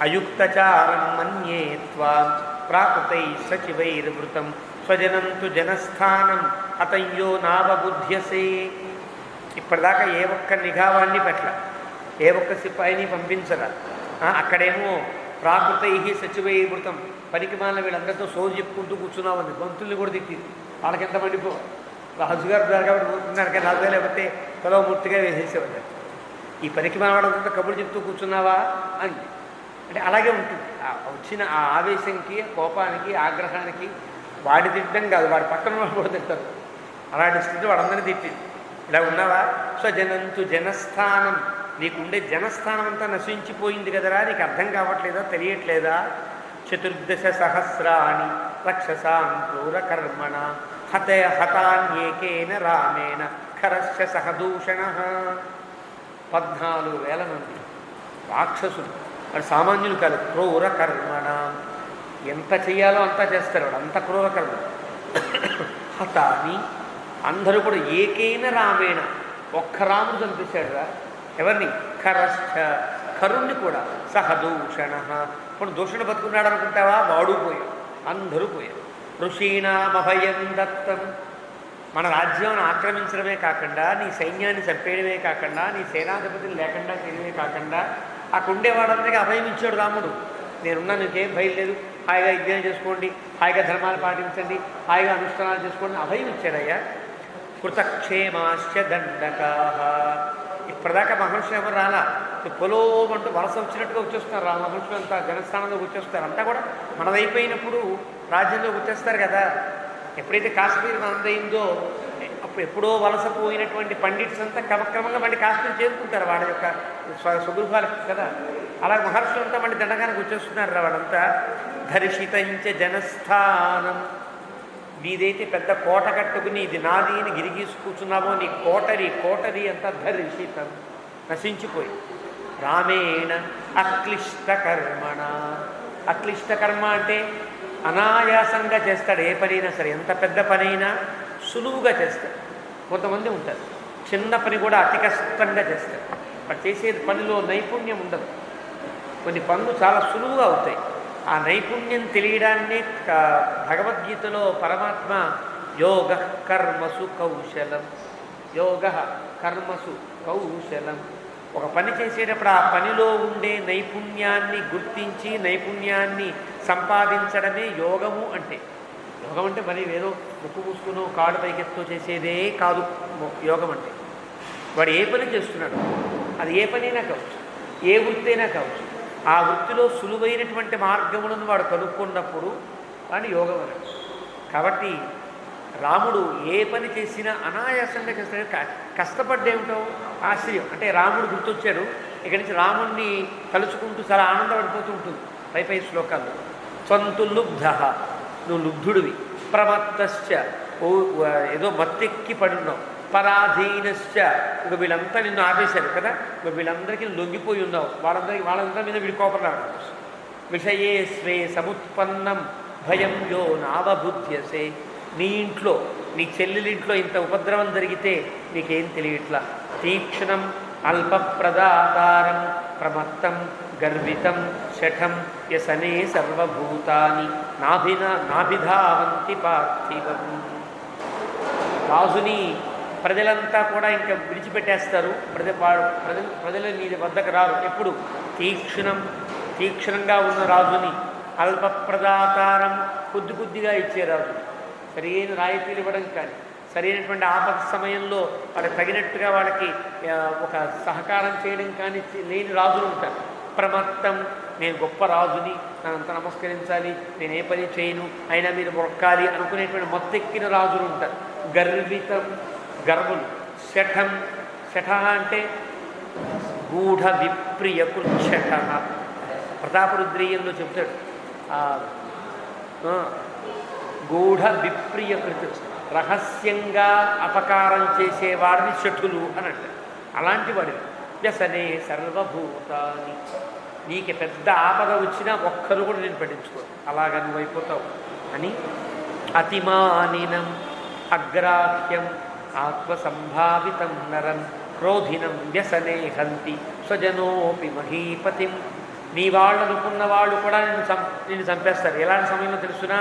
అయుక్తచారం మన్యే త్వాం ప్రాకృతై సచివైర్వృతం స్వజనంతు జనస్థానం అతయ్యో నావబుధ్యసే. ఇప్పటిదాకా ఏ ఒక్క నిఘావాన్ని పట్ల, ఏ ఒక్క సిపాయిని పంపించరా. అక్కడేమో ప్రాకృతై సచివైర్వృతం, పనికిమాల వీళ్ళందరితో సోజు చెప్పుకుంటూ కూర్చున్నామని బంతుల్ని కూడా తిట్టింది. వాళ్ళకి ఎంత మండిపో. రాజుగారు కాబట్టి పోతున్నారు కానీ రాజుగా లేకపోతే పొలవ మూర్తిగా వేసేసేవాళ్ళు. ఈ పనికిమాల వాళ్ళంతా కబుర్లు చెప్తూ కూర్చున్నావా అని. అంటే అలాగే ఉంటుంది. వచ్చిన ఆ ఆవేశంకి, కోపానికి, ఆగ్రహానికి వాడి తిట్టడం కాదు, వాడి పక్కన వాళ్ళు కూడా తిడతారు. అలాంటి స్థితి వాడందరినీ తిట్టింది. ఇలా ఉన్నావా? స్వజనంతు జనస్థానం, నీకుండే జనస్థానం అంతా నశించిపోయింది కదరా, నీకు అర్థం కావట్లేదా, తెలియట్లేదా? 14 సహస్రాణి రక్షసాం క్రూరకర్మణ హతాన్యేకేన రామేణ ఖరస్య సహదూషణ. 14,000 మంది రాక్షసులు, వాడు సామాన్యులు కాదు. క్రూరకర్మణ, ఎంత చెయ్యాలో అంతా చేస్తారు వాడు, అంత క్రూరకర్మ. హతాని, అందరూ కూడా ఏకైన రామేణ, ఒక్క రాముడు చంపేశాడు రా. ఎవరిని? ఖరశ్చ, కరుణ్ణి కూడా. సహదూషణ, ఇప్పుడు దూషణ బతుకున్నాడు అనుకుంటావా? వాడు పోయాడు, అందరూ పోయారు. ఋషీణామభయం దత్తం, మన రాజ్యాన్ని ఆక్రమించడమే కాకుండా నీ సైన్యాన్ని చంపేయడమే కాకుండా నీ సేనాధిపతిని లేకుండా చేయడమే కాకుండా అక్కడ ఉండేవాడందరికీ అభయం ఇచ్చాడు రాముడు. నేనున్నా నీకేం భయం లేదు, హాయిగా యజ్ఞం చేసుకోండి, హాయిగా ధర్మాలు పాటించండి, హాయిగా అనుష్ఠానాలు చేసుకోండి అభయం ఇచ్చాడయ్యా. కృతక్షేమాశ్చ దండకా. ఇప్పటిదాకా మహర్షులు ఎవరు రాలా, పొలోమంటూ వలస వచ్చినట్టుగా వచ్చేస్తున్నారు. ఆ మహర్షులు అంతా జనస్థానంలోకి వచ్చేస్తారు. అంతా కూడా మనదైపోయినప్పుడు రాజ్యంలోకి వచ్చేస్తారు కదా. ఎప్పుడైతే కాశ్మీర్ మనదైందో అప్పుడు ఎప్పుడో వలస పోయినటువంటి పండిట్స్ అంతా క్రమక్రమంగా మళ్ళీ కాశ్మీర్ చేరుకుంటారు వాళ్ళ యొక్క స్వగృహాలకు కదా. అలా మహర్షులు అంతా మళ్ళీ దండకానికి వచ్చేస్తున్నారు వాళ్ళంతా. ధర్షితంచ జనస్థానం. నీదైతే పెద్ద కోట కట్టుకుని ఇది నాది అని గిరిగీసి కూర్చున్నావో నీ కోటరి అంతా ధర్షితం, నశించిపోయి. రామేణ అక్లిష్ట కర్మణ. అక్లిష్ట కర్మ అంటే అనాయాసంగా చేస్తాడు ఏ పనైనా సరే. ఎంత పెద్ద పనైనా సులువుగా చేస్తాడు. కొంతమంది ఉంటారు చిన్న పని కూడా అతి కష్టంగా చేస్తారు. వాడు చేసే పనిలో నైపుణ్యం ఉండదు. కొన్ని పనులు చాలా సులువుగా అవుతాయి. ఆ నైపుణ్యం తెలియడాన్ని భగవద్గీతలో పరమాత్మ యోగ కర్మసు కౌశలం, యోగ కర్మసు కౌశలం. ఒక పని చేసేటప్పుడు ఆ పనిలో ఉండే నైపుణ్యాన్ని గుర్తించి నైపుణ్యాన్ని సంపాదించడమే యోగము అంటే. యోగం అంటే మరి ఏదో ముక్కు మూసుకునో కాడు పైకెత్తో చేసేదే కాదు యోగం అంటే. వాడు ఏ పని చేస్తున్నాడు, అది ఏ పనైనా కావచ్చు, ఏ వృత్తి అయినా కావచ్చు, ఆ వృత్తిలో సులువైనటువంటి మార్గములను వాడు కనుక్కున్నప్పుడు వాడిని యోగం అన్నాడు. కాబట్టి రాముడు ఏ పని చేసినా అనాయాసంగా చేస్తాడు. కష్టపడ్డేమిటో ఆశ్చర్యం. అంటే రాముడు గుర్తొచ్చాడు. ఇక్కడి నుంచి రాముడిని తలుచుకుంటూ చాలా ఆనందపడిపోతూ ఉంటుంది పై శ్లోకాల్లో. త్వంతు లుబ్ధ, నువ్వు లుబ్ధుడివి. ప్రమత్తశ్చ, ఏదో మత్తెక్కి పడున్నావు. పరాధీనశ్చ, ఇంక వీళ్ళంతా నిన్ను ఆపేశారు కదా, ఇంక వీళ్ళందరికీ లొంగిపోయి ఉన్నావు. వాళ్ళందరి మీద వీడి కోపం రావడం. విషయే స్వే సముత్పన్నం భయం యో నావబుద్ధ్యసే. నీ ఇంట్లో నీ చెల్లెలింట్లో ఇంత ఉపద్రవం జరిగితే నీకేం తెలియట్లా. తీక్షణం అల్పప్రదాతారం ప్రమత్తం గర్వితం శఠం యసనే సర్వభూతాని నాభిధావంతి పార్థివం. రాజుని ప్రజలంతా కూడా ఇంకా విడిచిపెట్టేస్తారు. ప్రజలు నీ వద్దకు రారు. ఎప్పుడు తీక్షణంగా ఉన్న రాజుని, అల్పప్రదాతారం కొద్దిగా ఇచ్చే రాజు, సరైన రాయితీలు ఇవ్వడం కానీ, సరైనటువంటి ఆపద సమయంలో వాళ్ళకి తగినట్టుగా వాళ్ళకి ఒక సహకారం చేయడం కానీ లేని రాజులు ఉంటారు. ప్రమత్తం, నేను గొప్ప రాజుని, నన్నంత నమస్కరించాలి, నేను ఏ పని చేయను, అయినా మీరు మొక్కాలి అనుకునేటువంటి మొత్తెక్కిన రాజులు ఉంటారు. గర్వితం, గర్వులు. శఠ అంటే గూఢ విప్రియ కృచ్ఛఠ. ప్రతాపరుద్రీయంలో చెప్తాడు గూఢ విప్రియ కృతి, రహస్యంగా అపకారం చేసేవాడిని శఠులు అని అంటారు. అలాంటి వాడిని. వ్యసనే సర్వభూతాన్ని, నీకు పెద్ద ఆపద వచ్చినా ఒక్కరు కూడా నేను పట్టించుకో, అలాగా నువ్వు అయిపోతావు అని. అతిమానినం అగ్రాహ్యం ఆత్మసంభావితం నరం క్రోధినం వ్యసనే హంతి స్వజనోపి మహీపతిం. నీ వాళ్ళు అనుకున్న వాళ్ళు కూడా నిన్ను చంపేస్తారు. ఎలాంటి సమయంలో తెలుసునా?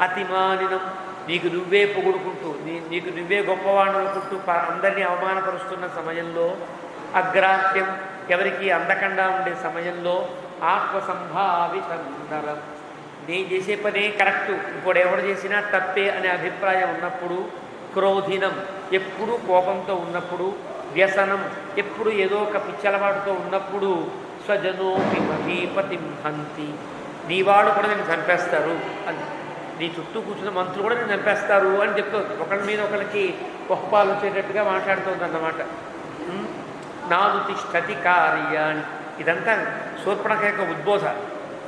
అతిమానినం, నీకు నువ్వే పొగుడుకుంటూ, నీకు నువ్వే గొప్పవాడు అనుకుంటూ అందరినీ అవమానపరుస్తున్న సమయంలో. అగ్రాహ్యం, ఎవరికి అందకుండా ఉండే సమయంలో. ఆత్మసంభావితం నరం, నేను చేసే పనే కరెక్టు, ఇంకోటి ఎవడు చేసినా తప్పే అనే అభిప్రాయం ఉన్నప్పుడు. క్రోధినం, ఎప్పుడూ కోపంతో ఉన్నప్పుడు. వ్యసనం, ఎప్పుడు ఏదో ఒక పిచ్చలవాడుతో ఉన్నప్పుడు. స్వజనోపి మహీపతిం హంతి, నీ వాళ్ళు కూడా నేను చంపేస్తారు, అది నీ చుట్టూ కూర్చున్న మంత్రులు కూడా నేను చంపేస్తారు అని చెప్తుంది. ఒకరి మీద ఒకరికి కోపాలు వచ్చేటట్టుగా మాట్లాడుతుంది అన్నమాట. నాదు తిష్టతి కార్యాన్ని, ఇదంతా శూర్పణఖ యొక్క ఉద్బోధ.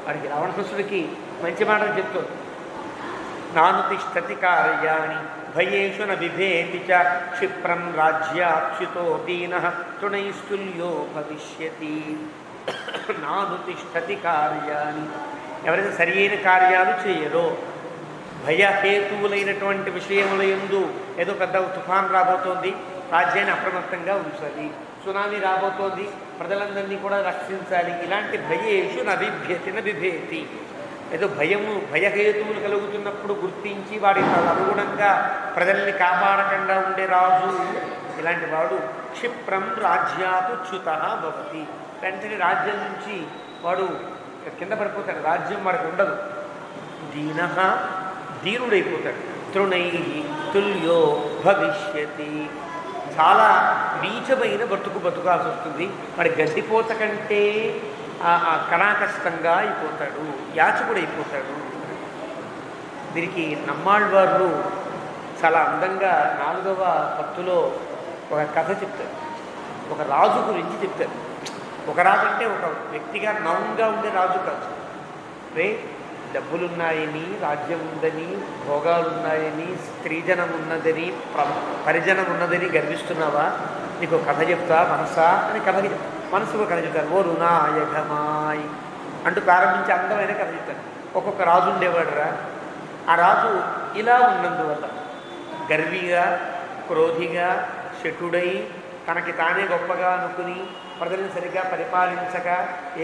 వారికి రావణాసురుడికి మంచి మాటలు చెప్తుంది. నాను తిష్టతి కార్యాణి భయేషు న బిభేతి చ క్షిప్రం రాజ్యాక్షితో దీనః తృణైస్తుల్యో భవిష్యతి. నాను తిష్టతి కార్యాణి, ఎవరైతే సరి అయిన కార్యాలు చేయరో, భయహేతువులైనటువంటి విషయముల యందు, ఏదో పెద్ద తుఫాన్ రాబోతోంది, రాజ్యాన్ని అప్రమత్తంగా ఉంచాలి, సునామీ రాబోతోంది, ప్రజలందరినీ కూడా రక్షించాలి, ఇలాంటి భయేషు న బిభేతి ఏదో భయహేతువులు కలుగుతున్నప్పుడు గుర్తించి వాడి అనుగుణంగా ప్రజల్ని కాపాడకుండా ఉండే రాజు ఇలాంటి వాడు క్షిప్రం రాజ్యాతు చ్యుత భవతి. వెంటనే రాజ్యం నుంచి వాడు కింద పడిపోతాడు, రాజ్యం వాడికి ఉండదు. దీనుడైపోతాడు. తృణై తుల్యో భవిష్యతి. చాలా నీచమైన బతుకాల్సి వస్తుంది. వాడి గడ్డిపోత కంటే కణాకష్టంగా అయిపోతాడు, యాచకుడైపోతాడు. దీనికి నమ్మాళ్ళవారు చాలా అందంగా 4వ పత్తులో ఒక కథ చెప్తారు. ఒక రాజు గురించి చెప్తారు. ఒక రాజు అంటే ఒక వ్యక్తిగా నౌన్గా ఉండే రాజు కాదు. రే డబ్బులున్నాయని, రాజ్యం ఉందని, భోగాలున్నాయని, స్త్రీజనం ఉన్నదని, పరిజనం ఉన్నదని గర్విస్తున్నావా? నీకు కథ చెప్తా మనసా అని మనసుకు కథ చెప్తారు. ఓ రుణాయఘమాయ్ అంటూ ప్రారంభించి అందమైన కథ చెప్తారు. ఒక్కొక్క రాజు ఉండేవాడురా. ఆ రాజు ఇలా ఉన్నందువల్ల గర్విగా, క్రోధిగా, శఠుడై, తనకి తానే గొప్పగా అనుకుని ప్రజలను సరిగ్గా పరిపాలించక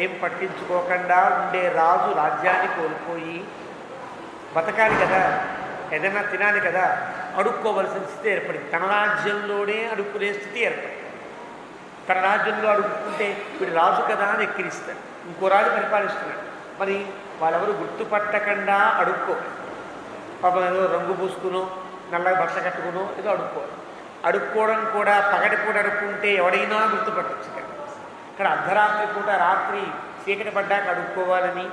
ఏం పట్టించుకోకుండా ఉండే రాజు రాజ్యాన్ని కోల్పోయి బతకాలి కదా, ఏదైనా తినాలి కదా, అడుక్కోవలసిన స్థితి ఏర్పడింది. తన రాజ్యంలోనే అడుక్కునే స్థితి ఏర్పడింది. తన రాజ్యంలో అడుక్కుంటే వీడు రాజు కదా అని ఎక్కిరిస్తాడు. ఇంకో రాజు పరిపాలిస్తున్నాడు. మరి వాళ్ళెవరు గుర్తుపట్టకుండా అడుక్కోవాలి. పాపం ఏదో రంగు పూసుకునో, నల్లగా బట్ట కట్టుకునో ఏదో అడుక్కోవాలి. అడుక్కోవడం కూడా పగటిపూట అడుక్కుంటే ఎవడైనా గుర్తుపట్టచ్చు. ఇక్కడ అర్ధరాత్రి పూట, రాత్రి చీకటి పడ్డాక అడుక్కోవాలని,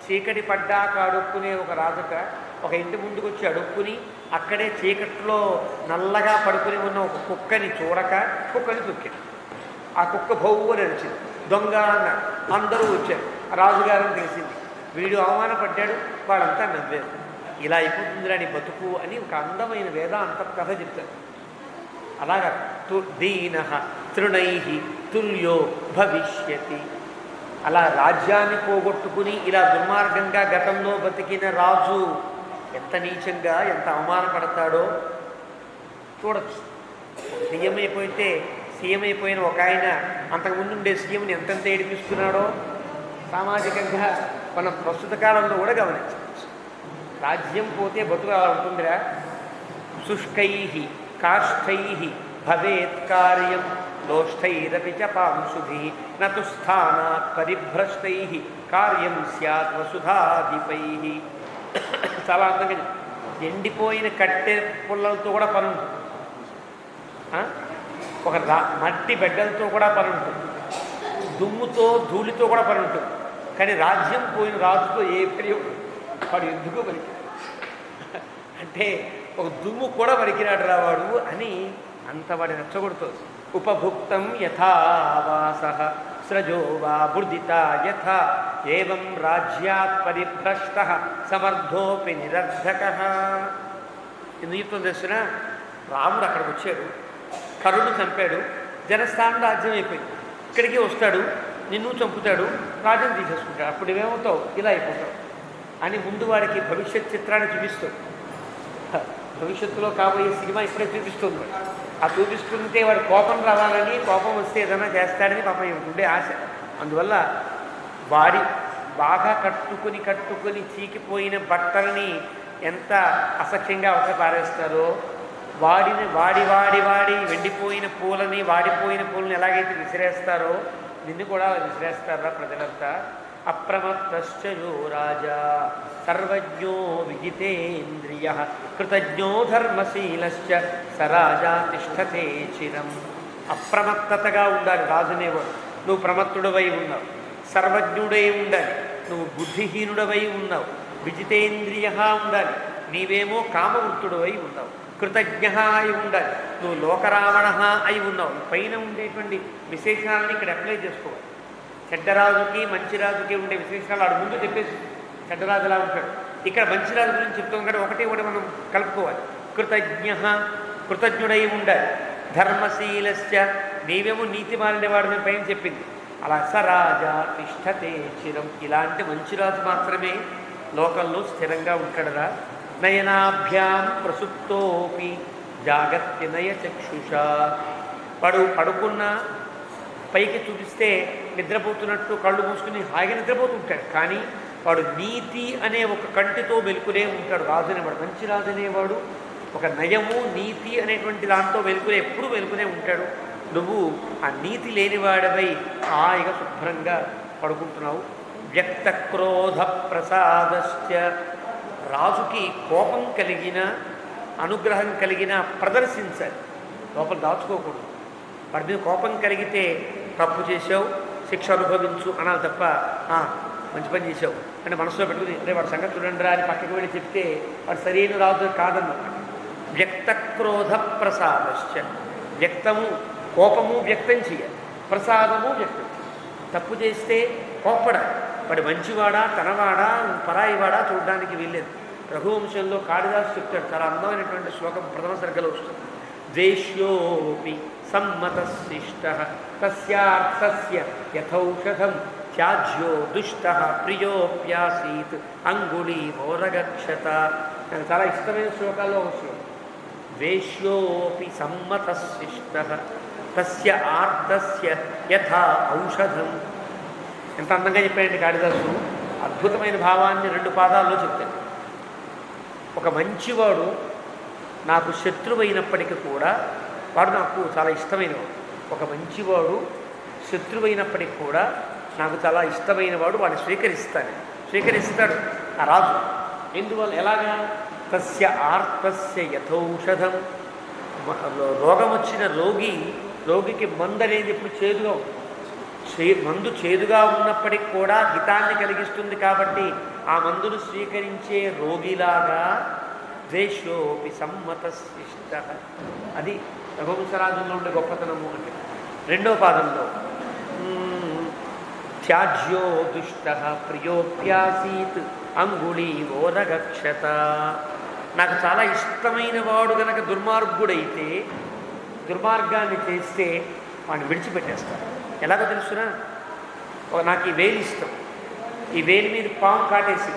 చీకటి పడ్డాక అడుక్కునే ఒక రాజుక ఒక ఇంటి ముందుకు వచ్చి అడుక్కుని అక్కడే చీకట్లో నల్లగా పడుకుని ఉన్న ఒక కుక్కని చూడక కుక్కని తొక్కింది. ఆ కుక్క భౌగోని నడిచింది. దొంగ అన్నాడు. అందరూ వచ్చారు. రాజుగారని తెలిసింది. వీడు అవమానపడ్డాడు, వాళ్ళంతా నవ్వారు. ఇలా అయిపోతుందిరా నీ బతుకు అని ఒక అందమైన వేదాంత కథ చెప్తారు. అలాగా దీన తృణై తుల్యో భవిష్యతి. అలా రాజ్యాన్ని పోగొట్టుకుని ఇలా దుర్మార్గంగా గతంలో బతికిన రాజు ఎంత నీచంగా, ఎంత అవమానపడతాడో చూడచ్చు. సీఎం అయిపోయిన ఒక ఆయన అంతకుముందు ఉండే సీఎంని ఎంతెంత ఏడిపిస్తున్నాడో సామాజికంగా మనం ప్రస్తుత కాలంలో కూడా గమనించవచ్చు. రాజ్యం పోతే బతుకు అలా ఉంటుందిరా. శుష్కై కాష్టై భవేత్ కార్యం లోష్ఠైరపి చ పాంశుభి నతు స్థానాత్ పరిభ్రష్టై కార్యం స్యాత్ వసుధాధిపై. చాలా అందంగా ఎండిపోయిన కట్టె పుల్లలతో కూడా పని ఉంటుంది. ఒక మట్టి బెడ్డలతో కూడా పని ఉంటుంది. దుమ్ముతో, ధూళితో కూడా పని ఉంటుంది. కానీ రాజ్యం పోయిన రాజుతో ఏ పని వాడు ఎందుకు పనికి అంటే ఒక దుమ్ము కూడా పనికిరాడు రావాడు అని అంత వాడిని రెచ్చగొడుతుంది. ఉపభుక్తం యథావాస స్రజో వా బుర్దిత యథా ఏవం రాజ్యాత్ పరిభ్రష్ట సమర్థోపి నిరర్ధక. ఎందుకు చెప్తుంది తెలుసిన? రాముడు అక్కడికి వచ్చాడు, కరుణు చంపాడు, జనస్థానం రాజ్యం అయిపోయింది. ఇక్కడికి వస్తాడు, నిన్ను చంపుతాడు, రాజ్యం తీసేసుకుంటాడు. అప్పుడు ఏమవుతావు? ఇలా అయిపోతావు అని ముందు వాడికి భవిష్యత్ చిత్రాన్ని చూపిస్తాడు. భవిష్యత్తులో కాబోయే సినిమా ఇప్పుడే చూపిస్తుంది. ఆ చూపిస్తుంటే వాడు కోపం రావాలని, కోపం వస్తే ఏదైనా చేస్తాడని పాపం ఉండే ఆశ. అందువల్ల వాడి బాగా కట్టుకుని చీకిపోయిన బట్టలని ఎంత అసఖ్యంగా అవసరం పారేస్తారో, వాడి వెండిపోయిన పూలని, వాడిపోయిన పూలని ఎలాగైతే విసిరేస్తారో నిన్ను కూడా విసిరేస్తారా ప్రజలంతా. అప్రమత్తశ్చయో రాజా సర్వజ్ఞో విజితేంద్రియ కృతజ్ఞో ధర్మశీలశ్చ సరాజా తిష్టతే చిరం. అప్రమత్తతగా ఉండాలి రాజునేవాడు. నువ్వు ప్రమత్తుడవై ఉన్నావు, సర్వజ్ఞుడై ఉండాలి. నువ్వు బుద్ధిహీనుడవై ఉన్నావు, విజితేంద్రియ ఉండాలి. నీవేమో కామవృత్తుడవై ఉన్నావు, కృతజ్ఞ అయి ఉండాలి. నువ్వు లోకరావణ అయి ఉన్నావు. పైన ఉండేటువంటి విశేషణాలని ఇక్కడ అప్లై చేసుకోవాలి. చెడ్డరాజుకి మంచి రాజుకి ఉండే విశేషాలు ఆడు ముందు చెప్పేసి చెడ్డరాజు ఎలా ఉంటాడు. ఇక్కడ మంచి రాజు గురించి చెప్తాం కానీ ఒకటి మనం కలుపుకోవాలి. కృతజ్ఞుడై ఉండాలి. ధర్మశీలశ్చ, నీవేమో నీతి మాలినవాడు నేను పైన చెప్పింది. అలా సరాజా తిష్టతే చిరం. ఇలాంటి మంచి రాజు మాత్రమే లోకంలో స్థిరంగా ఉంటాడురా. నయనాభ్యాం ప్రసుప్తోపి జాగత్యనయ చక్షుషా. పడుకున్న పైకి చూపిస్తే నిద్రపోతున్నట్టు కళ్ళు మూసుకుని హాయిగా నిద్రపోతుంటాడు. కానీ వాడు నీతి అనే ఒక కంటితో వెలుకునే ఉంటాడు. రాజు అనేవాడు, మంచి రాజు అనేవాడు ఒక నయము నీతి అనేటువంటి దాంతో వెలుకునే, ఎప్పుడు వెలుకునే ఉంటాడు. నువ్వు ఆ నీతి లేనివాడవై హాయిగా శుభ్రంగా పడుకుంటున్నావు. వ్యక్త క్రోధ ప్రసాదశ్చ, రాజుకి కోపం కలిగిన అనుగ్రహం కలిగిన ప్రదర్శించాలి, లోపల దాచుకోకూడదు. వాడి మీద కోపం కలిగితే తప్పు చేసావు శిక్ష అనుభవించు అనాలి తప్ప మంచి పని చేసావు అంటే మనసులో పెట్టుకుని రే వాడి సంగతి చూడండి రా అని పక్కకి వెళ్ళి చెప్తే వాడు సరైన రాజు కాదన్నమాట. వ్యక్త క్రోధ ప్రసాదశ్చ, వ్యక్తము కోపము వ్యక్తం చేయాలి, ప్రసాదము వ్యక్తం చేయాలి. తప్పు చేస్తే కోప్పడాలి. వాడు మంచివాడా తనవాడా పరాయివాడా చూడడానికి వీల్లేదు. రఘువంశంలో కాళిదాసు చెప్తాడు, చాలా అందమైనటువంటి శ్లోకం ప్రథమ సర్గలో వస్తుంది. ద్వేష్యోపి సమ్మతశిష్టః తస్యార్థస్య యథౌషధం త్యాజ్యో దుష్టః ప్రియోప్యాసీత్ అంగుళీమోరగక్షత. నాకు చాలా ఇష్టమైన శ్లోకాల్లో ఒక శ్లోకం. ద్వేష్యోపి సమ్మతశిష్టః తస్య ఆర్తస్య యథా ఔషధం. ఎంత అందంగా చెప్పాడండి కాళిదాసు. అద్భుతమైన భావాన్ని 2 పాదాల్లో చెప్తాడు. ఒక మంచివాడు నాకు శత్రువైనప్పటికీ కూడా వాడు నాకు చాలా ఇష్టమైనవాడు. ఒక మంచివాడు శత్రువైనప్పటికీ కూడా నాకు చాలా ఇష్టమైన వాడు, వాడిని స్వీకరిస్తాడు ఆ రాజు. ఎందువల్ల ఎలాగా? తస్య ఆర్తస్య యథౌషధం. రోగం వచ్చిన రోగికి మందు అనేది ఇప్పుడు చేదుగా మందు చేదుగా ఉన్నప్పటికీ కూడా హితాన్ని కలిగిస్తుంది కాబట్టి ఆ మందును స్వీకరించే రోగిలాగా ద్వేషోపి సమ్మతశిష్ట. అది రఘువంశరాజుల్లో ఉండే గొప్పతనము. అంటే 2వ పాదంలో త్యాజ్యో దుష్ట ప్రియోప్యాసీత్ అంగుళీమోరగక్షత. నాకు చాలా ఇష్టమైన వాడు గనక దుర్మార్గుడైతే, దుర్మార్గాన్ని చేస్తే వాడిని విడిచిపెట్టేస్తాను. ఎలాగో తెలుసునా? నాకు ఈ వేలు ఇష్టం, ఈ వేలు మీద పాము కాటేసి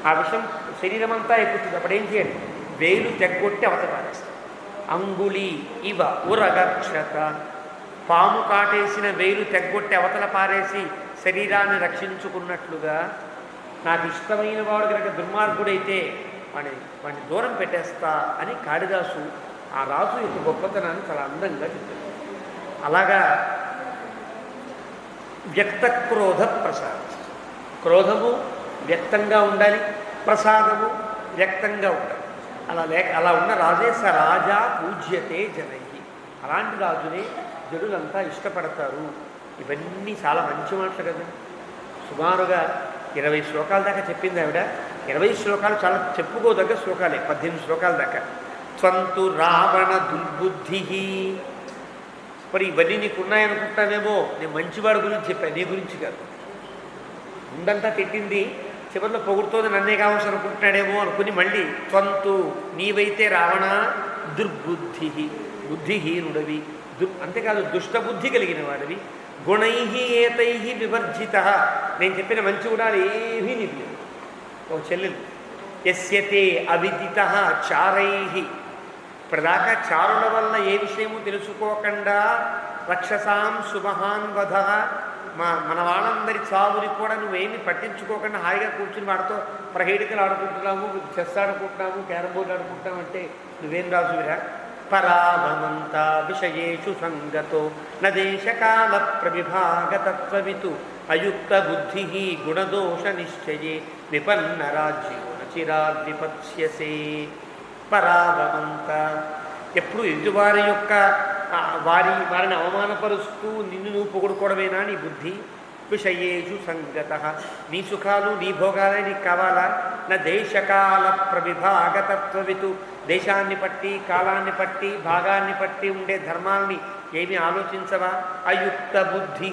ఆ విషయం శరీరం అంతా ఎక్కుతుంది. అప్పుడు ఏం చేయాలి? వేలు తెగ్గొట్టి అవతల పారేస్తాం. అంగుళి ఇవ ఉరగక్షత. పాము కాటేసిన వేలు తెగ్గొట్టి అవతల పారేసి శరీరాన్ని రక్షించుకున్నట్లుగా నాకు ఇష్టమైన వాడు కనుక దుర్మార్గుడైతే వాడిని దూరం పెట్టేస్తా అని కాళిదాసు ఆ రాజు యొక్క గొప్పతనాన్ని చాలా అందంగా చెప్పారు. అలాగా వ్యక్త క్రోధ ప్రసాద. క్రోధము వ్యక్తంగా ఉండాలి, ప్రసాదము వ్యక్తంగా ఉండాలి. అలా ఉన్న రాజే స రాజా పూజ్యతే జనై. అలాంటి రాజునే జనులంతా ఇష్టపడతారు. ఇవన్నీ చాలా మంచి మాటలు కదా. సుమారుగా 20 శ్లోకాల దాకా చెప్పింది ఆవిడ. 20 శ్లోకాలు చాలా చెప్పుకోదగ్గ శ్లోకాలే, 18 శ్లోకాల దాకా. త్వంతు రావణ దుర్బుద్ధి. మరి ఇవన్నీ నీకు ఉన్నాయనుకుంటానేమో, నేను మంచివాడి గురించి చెప్పాను, నీ గురించి కాదు. ముందంతా తిట్టింది, చివరిలో పొగుడుతోంది నన్నే కావచ్చు అనుకుంటున్నాడేమో అనుకుని మళ్ళీ త్వంతు నీవైతే రావణ దుర్బుద్ధి, బుద్ధిహీనుడవి, అంతేకాదు దుష్టబుద్ధి కలిగిన వాడివి. గుణై ఏతై వివర్జిత. నేను చెప్పిన మంచి గుణాలు ఏమీ నీకు లేవు. ఓ చెల్లెలు యస్యతే అవిదిత చారై. ఇప్పటిదాకా చారుల వల్ల ఏ విషయము తెలుసుకోకుండా రక్షసాం సుమహాన్ వధ. మన వాళ్ళందరి చావుని కూడా నువ్వేమి పట్టించుకోకుండా హాయిగా కూర్చుని వాడితో ప్రహేళికలు ఆడుకుంటున్నాము, చెస్ ఆడుకుంటున్నాము, క్యారమ్ బోర్డు ఆడుకుంటున్నాము అంటే నువ్వేం రాజువిరా? పరాభమంత విషయేషు సంగతో నదేశకాల ప్రవిభాగతత్వవితు అయుక్త బుద్ధి గుణదోష నిశ్చయే విపన్న రాజ్యో నచిరాద్విపత్స్యసే. పరాభమంత, ఎప్పుడు ఎదుటివారి యొక్క వారిని అవమానపరుస్తూ నిన్ను నువ్వు పొగుడుకోవడమేనా నీ బుద్ధి? విషయేషు సంగత, నీ సుఖాలు నీ భోగాలే నీకు కావాలా? నా దేశకాల ప్రవిభాగతత్వవితు, దేశాన్ని బట్టి కాలాన్ని బట్టి భాగాన్ని బట్టి ఉండే ధర్మాల్ని ఏమీ ఆలోచించవా? అయుక్త బుద్ధి,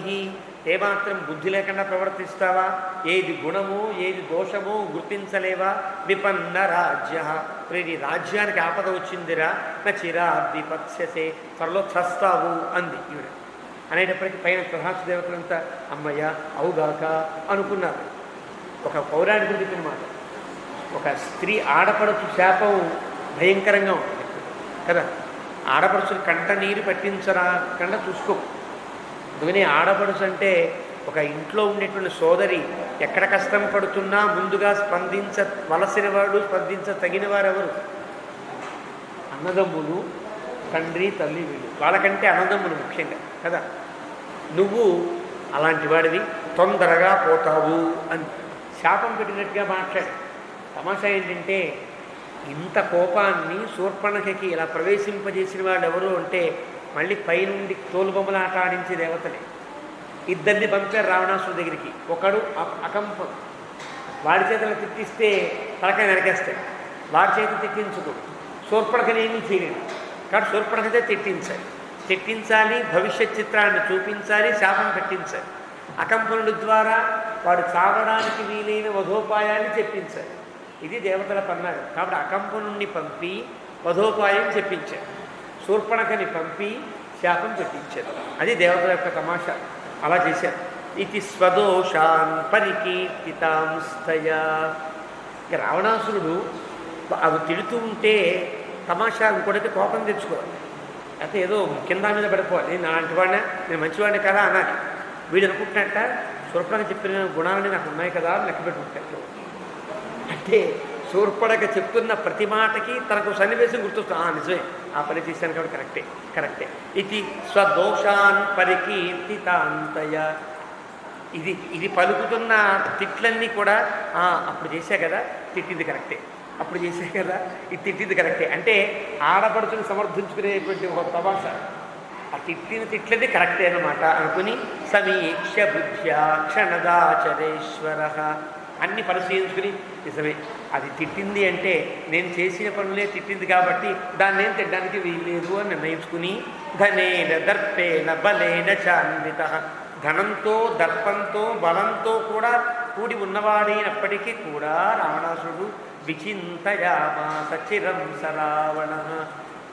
ఏమాత్రం బుద్ధి లేకుండా ప్రవర్తిస్తావా? ఏది గుణమో ఏది దోషమో గుర్తించలేవా? విపన్న రాజ్య, నీ రాజ్యానికి ఆపద వచ్చిందిరా. నా చిరాద్విపత్స్యసే, త్వరలో చస్తావు అంది ఈవిడ. అనేటప్పటికీ పైన ప్రహాస దేవతలంతా అమ్మయ్య అవుగాక అనుకున్నారు. ఒక పౌరాణిక చెప్పిన మాట, ఒక స్త్రీ ఆడపడుచు శాపం భయంకరంగా ఉంటుంది కదా. ఆడపడుచులు కంట నీరు పట్టించరాకుండా చూసుకో. అందుకని ఆడపడుచు అంటే ఒక ఇంట్లో ఉండేటువంటి సోదరి ఎక్కడ కష్టం పడుతున్నా ముందుగా స్పందించవలసిన వాడు, స్పందించదగిన వారెవరు? అన్నదమ్ములు, తండ్రి తల్లి, వీళ్ళు. వాళ్ళకంటే అన్నదమ్ములు ముఖ్యంగా కదా. నువ్వు అలాంటి వాడివి, తొందరగా పోతావు అని శాపం పెట్టినట్టుగా మాట్లాడు. తమాషా ఏంటంటే ఇంత కోపాన్ని శూర్పణఖకి ఇలా ప్రవేశింపజేసిన వాళ్ళు ఎవరు అంటే మళ్ళీ పైనుండి తోలుబొమ్మల ఆట ఆడించే దేవతలే. ఇద్దరిని పంపారు రావణాసుడి దగ్గరికి. ఒకడు అకంపం, వాడి చేతలు తిట్టిస్తే తలకాయ నరికేస్తాడు, వాడి చేతి తిట్టించుకో. శూర్పణఖని ఏమీ చేయలేదు కాబట్టి శూర్పణఖతే తిట్టించాలి, భవిష్యత్ చిత్రాన్ని చూపించాలి, శాపం పెట్టించాలి. అకంపనుడి ద్వారా వాడు చావడానికి వీలైన వధోపాయాన్ని చెప్పించాలి. ఇది దేవతల పన్నాడు. కాబట్టి అకంపనుణ్ణి పంపి వధోపాయం చెప్పించారు, శూర్పణఖని పంపి శాపం పెట్టించారు. అది దేవతల యొక్క తమాషా. అలా చేశారు. ఇది స్వదోషాన్ పరికీర్తితాంస్తయా. ఇక రావణాసురుడు అవి తిడుతూ ఉంటే తమాషా ఇంకోటైతే కోపం తెచ్చుకోవాలి, అయితే ఏదో కింద మీద పడిపోవాలి. నేను అలాంటి వాడినా, నేను మంచివాడిని కదా అనాలి. వీడు అనుకుంటున్నట్ట శూర్పణఖ చెప్పిన గుణాలని నాకు ఉన్నాయి కదా అని లెక్క పెట్టుకుంటాడు. అంటే శూర్పణఖ చెప్తున్న ప్రతి మాటకి తనకు సన్నివేశం గుర్తొస్తుంది. నిజమే, ఆ పని చేశాను కాబట్టి కరెక్టే. ఇది స్వదోషాన్ పరికీర్తితాంతయ. ఇది పలుకుతున్న తిట్లన్నీ కూడా అప్పుడు చేశా కదా, తిట్టింది కరెక్టే, అప్పుడు చేశా కదా, ఇది తిట్టింది కరెక్టే. అంటే ఆడపడుచుని సమర్థించుకునేటువంటి ఒక తమాషా. ఆ తిట్లది కరెక్టే అన్నమాట అనుకుని సమీక్ష బుద్ధ్యా క్షణదాచరేశ్వర అన్ని పరిశీలించుకుని నిజమే అది తిట్టింది అంటే నేను చేసిన పనులే తిట్టింది కాబట్టి దాన్ని ఏం తిట్టడానికి వీల్లేదు అని నిర్ణయించుకుని ధనేన దర్పేన బలేన చాన్విత, ధనంతో దర్పంతో బలంతో కూడా కూడి ఉన్నవాడైనప్పటికీ కూడా రావణాసురుడు విచింతయామాస చిరం సరావణ.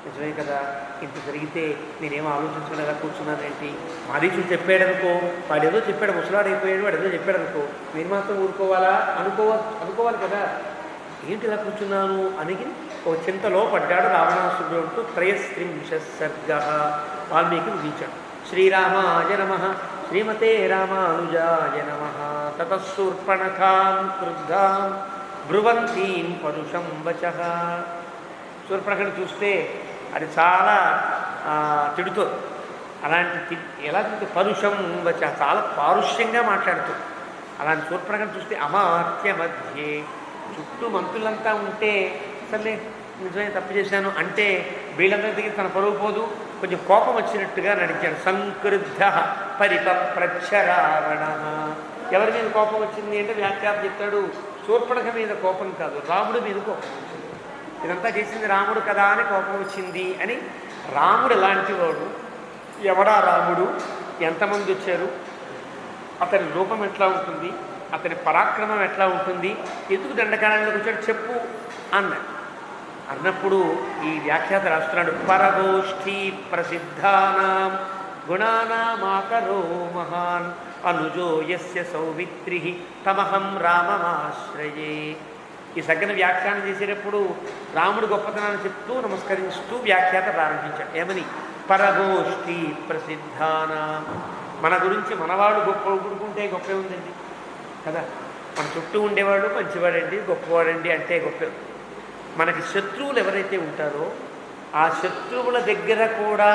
నిజమే కదా, ఇంత జరిగితే నేనేమో ఆలోచించుకునేలా కూర్చున్నానేంటి? మారీచుడు చెప్పాడనుకో, వాడేదో చెప్పాడు, ముసలాడైపోయాడు, వాడేదో చెప్పాడనుకో, మీరు మాత్రం ఊరుకోవాలా? అనుకోవాలి కదా. ఏంటి ఇలా కూర్చున్నాను అని ఒక చింతలో పడ్డాడు రావణాసురుడు అంటూ 33 సర్గ వాల్మీకి ముగించాడు. శ్రీరామాయ నమః. శ్రీమతే రామానుజాయ నమః. తతఃశూర్పణఖాం క్రుద్ధాం బ్రువంతీం పరుషం వచః. శూర్పణఖని చూస్తే అది చాలా తిడుతుంది. అలాంటి ఎలా తింటే పరుషం వచ, చాలా పారుష్యంగా మాట్లాడుతుంది. అలాంటి శూర్పణఖని చూస్తే అమాత్య మధ్యే, చుట్టూ మంత్రులంతా ఉంటే సరే నిజమే తప్పు చేశాను అంటే వీళ్ళందరి దగ్గర తన పరువు పోదు, కొంచెం కోపం వచ్చినట్టుగా నడిచాడు. సంక్రుద్ధ పరిపప్రచ్ఛ రావణ. ఎవరి మీద కోపం వచ్చింది అంటే వ్యాఖ్యాత చెప్తాడు, శూర్పణఖ మీద కోపం కాదు, రాముడి మీద కోపం వచ్చింది. ఇదంతా చేసింది రాముడు కదా అని కోపం వచ్చింది అని. రాముడు ఎలాంటి వాడు, ఎవడా రాముడు, ఎంతమంది వచ్చారు, అతని రూపం ఎట్లా ఉంటుంది, అతని పరాక్రమం ఎట్లా ఉంటుంది, ఎందుకు దండకారణ్యంలోకి వచ్చాడు చెప్పు అన్నప్పుడు ఈ వ్యాఖ్యాత రాస్తున్నాడు. పరగోష్ఠీ ప్రసిద్ధానాం గుణానామాకరో మహాన్ అనుజో యస్య సౌవిత్రి తమహం రామమాశ్రయే. ఈ సగ్గన వ్యాఖ్యానం చేసేటప్పుడు రాముడు గొప్పతనాన్ని చెప్తూ నమస్కరిస్తూ వ్యాఖ్యాత ప్రారంభించాడు. ఏమని? పరగోష్ఠీ ప్రసిద్ధానాం. మన గురించి మనవాడు గొప్ప ఊరుకుంటే గొప్పే ఉందండి కదా. మన చుట్టూ ఉండేవాడు మంచివాడండి, గొప్పవాడండి అంటే గొప్ప. మనకి శత్రువులు ఎవరైతే ఉంటారో ఆ శత్రువుల దగ్గర కూడా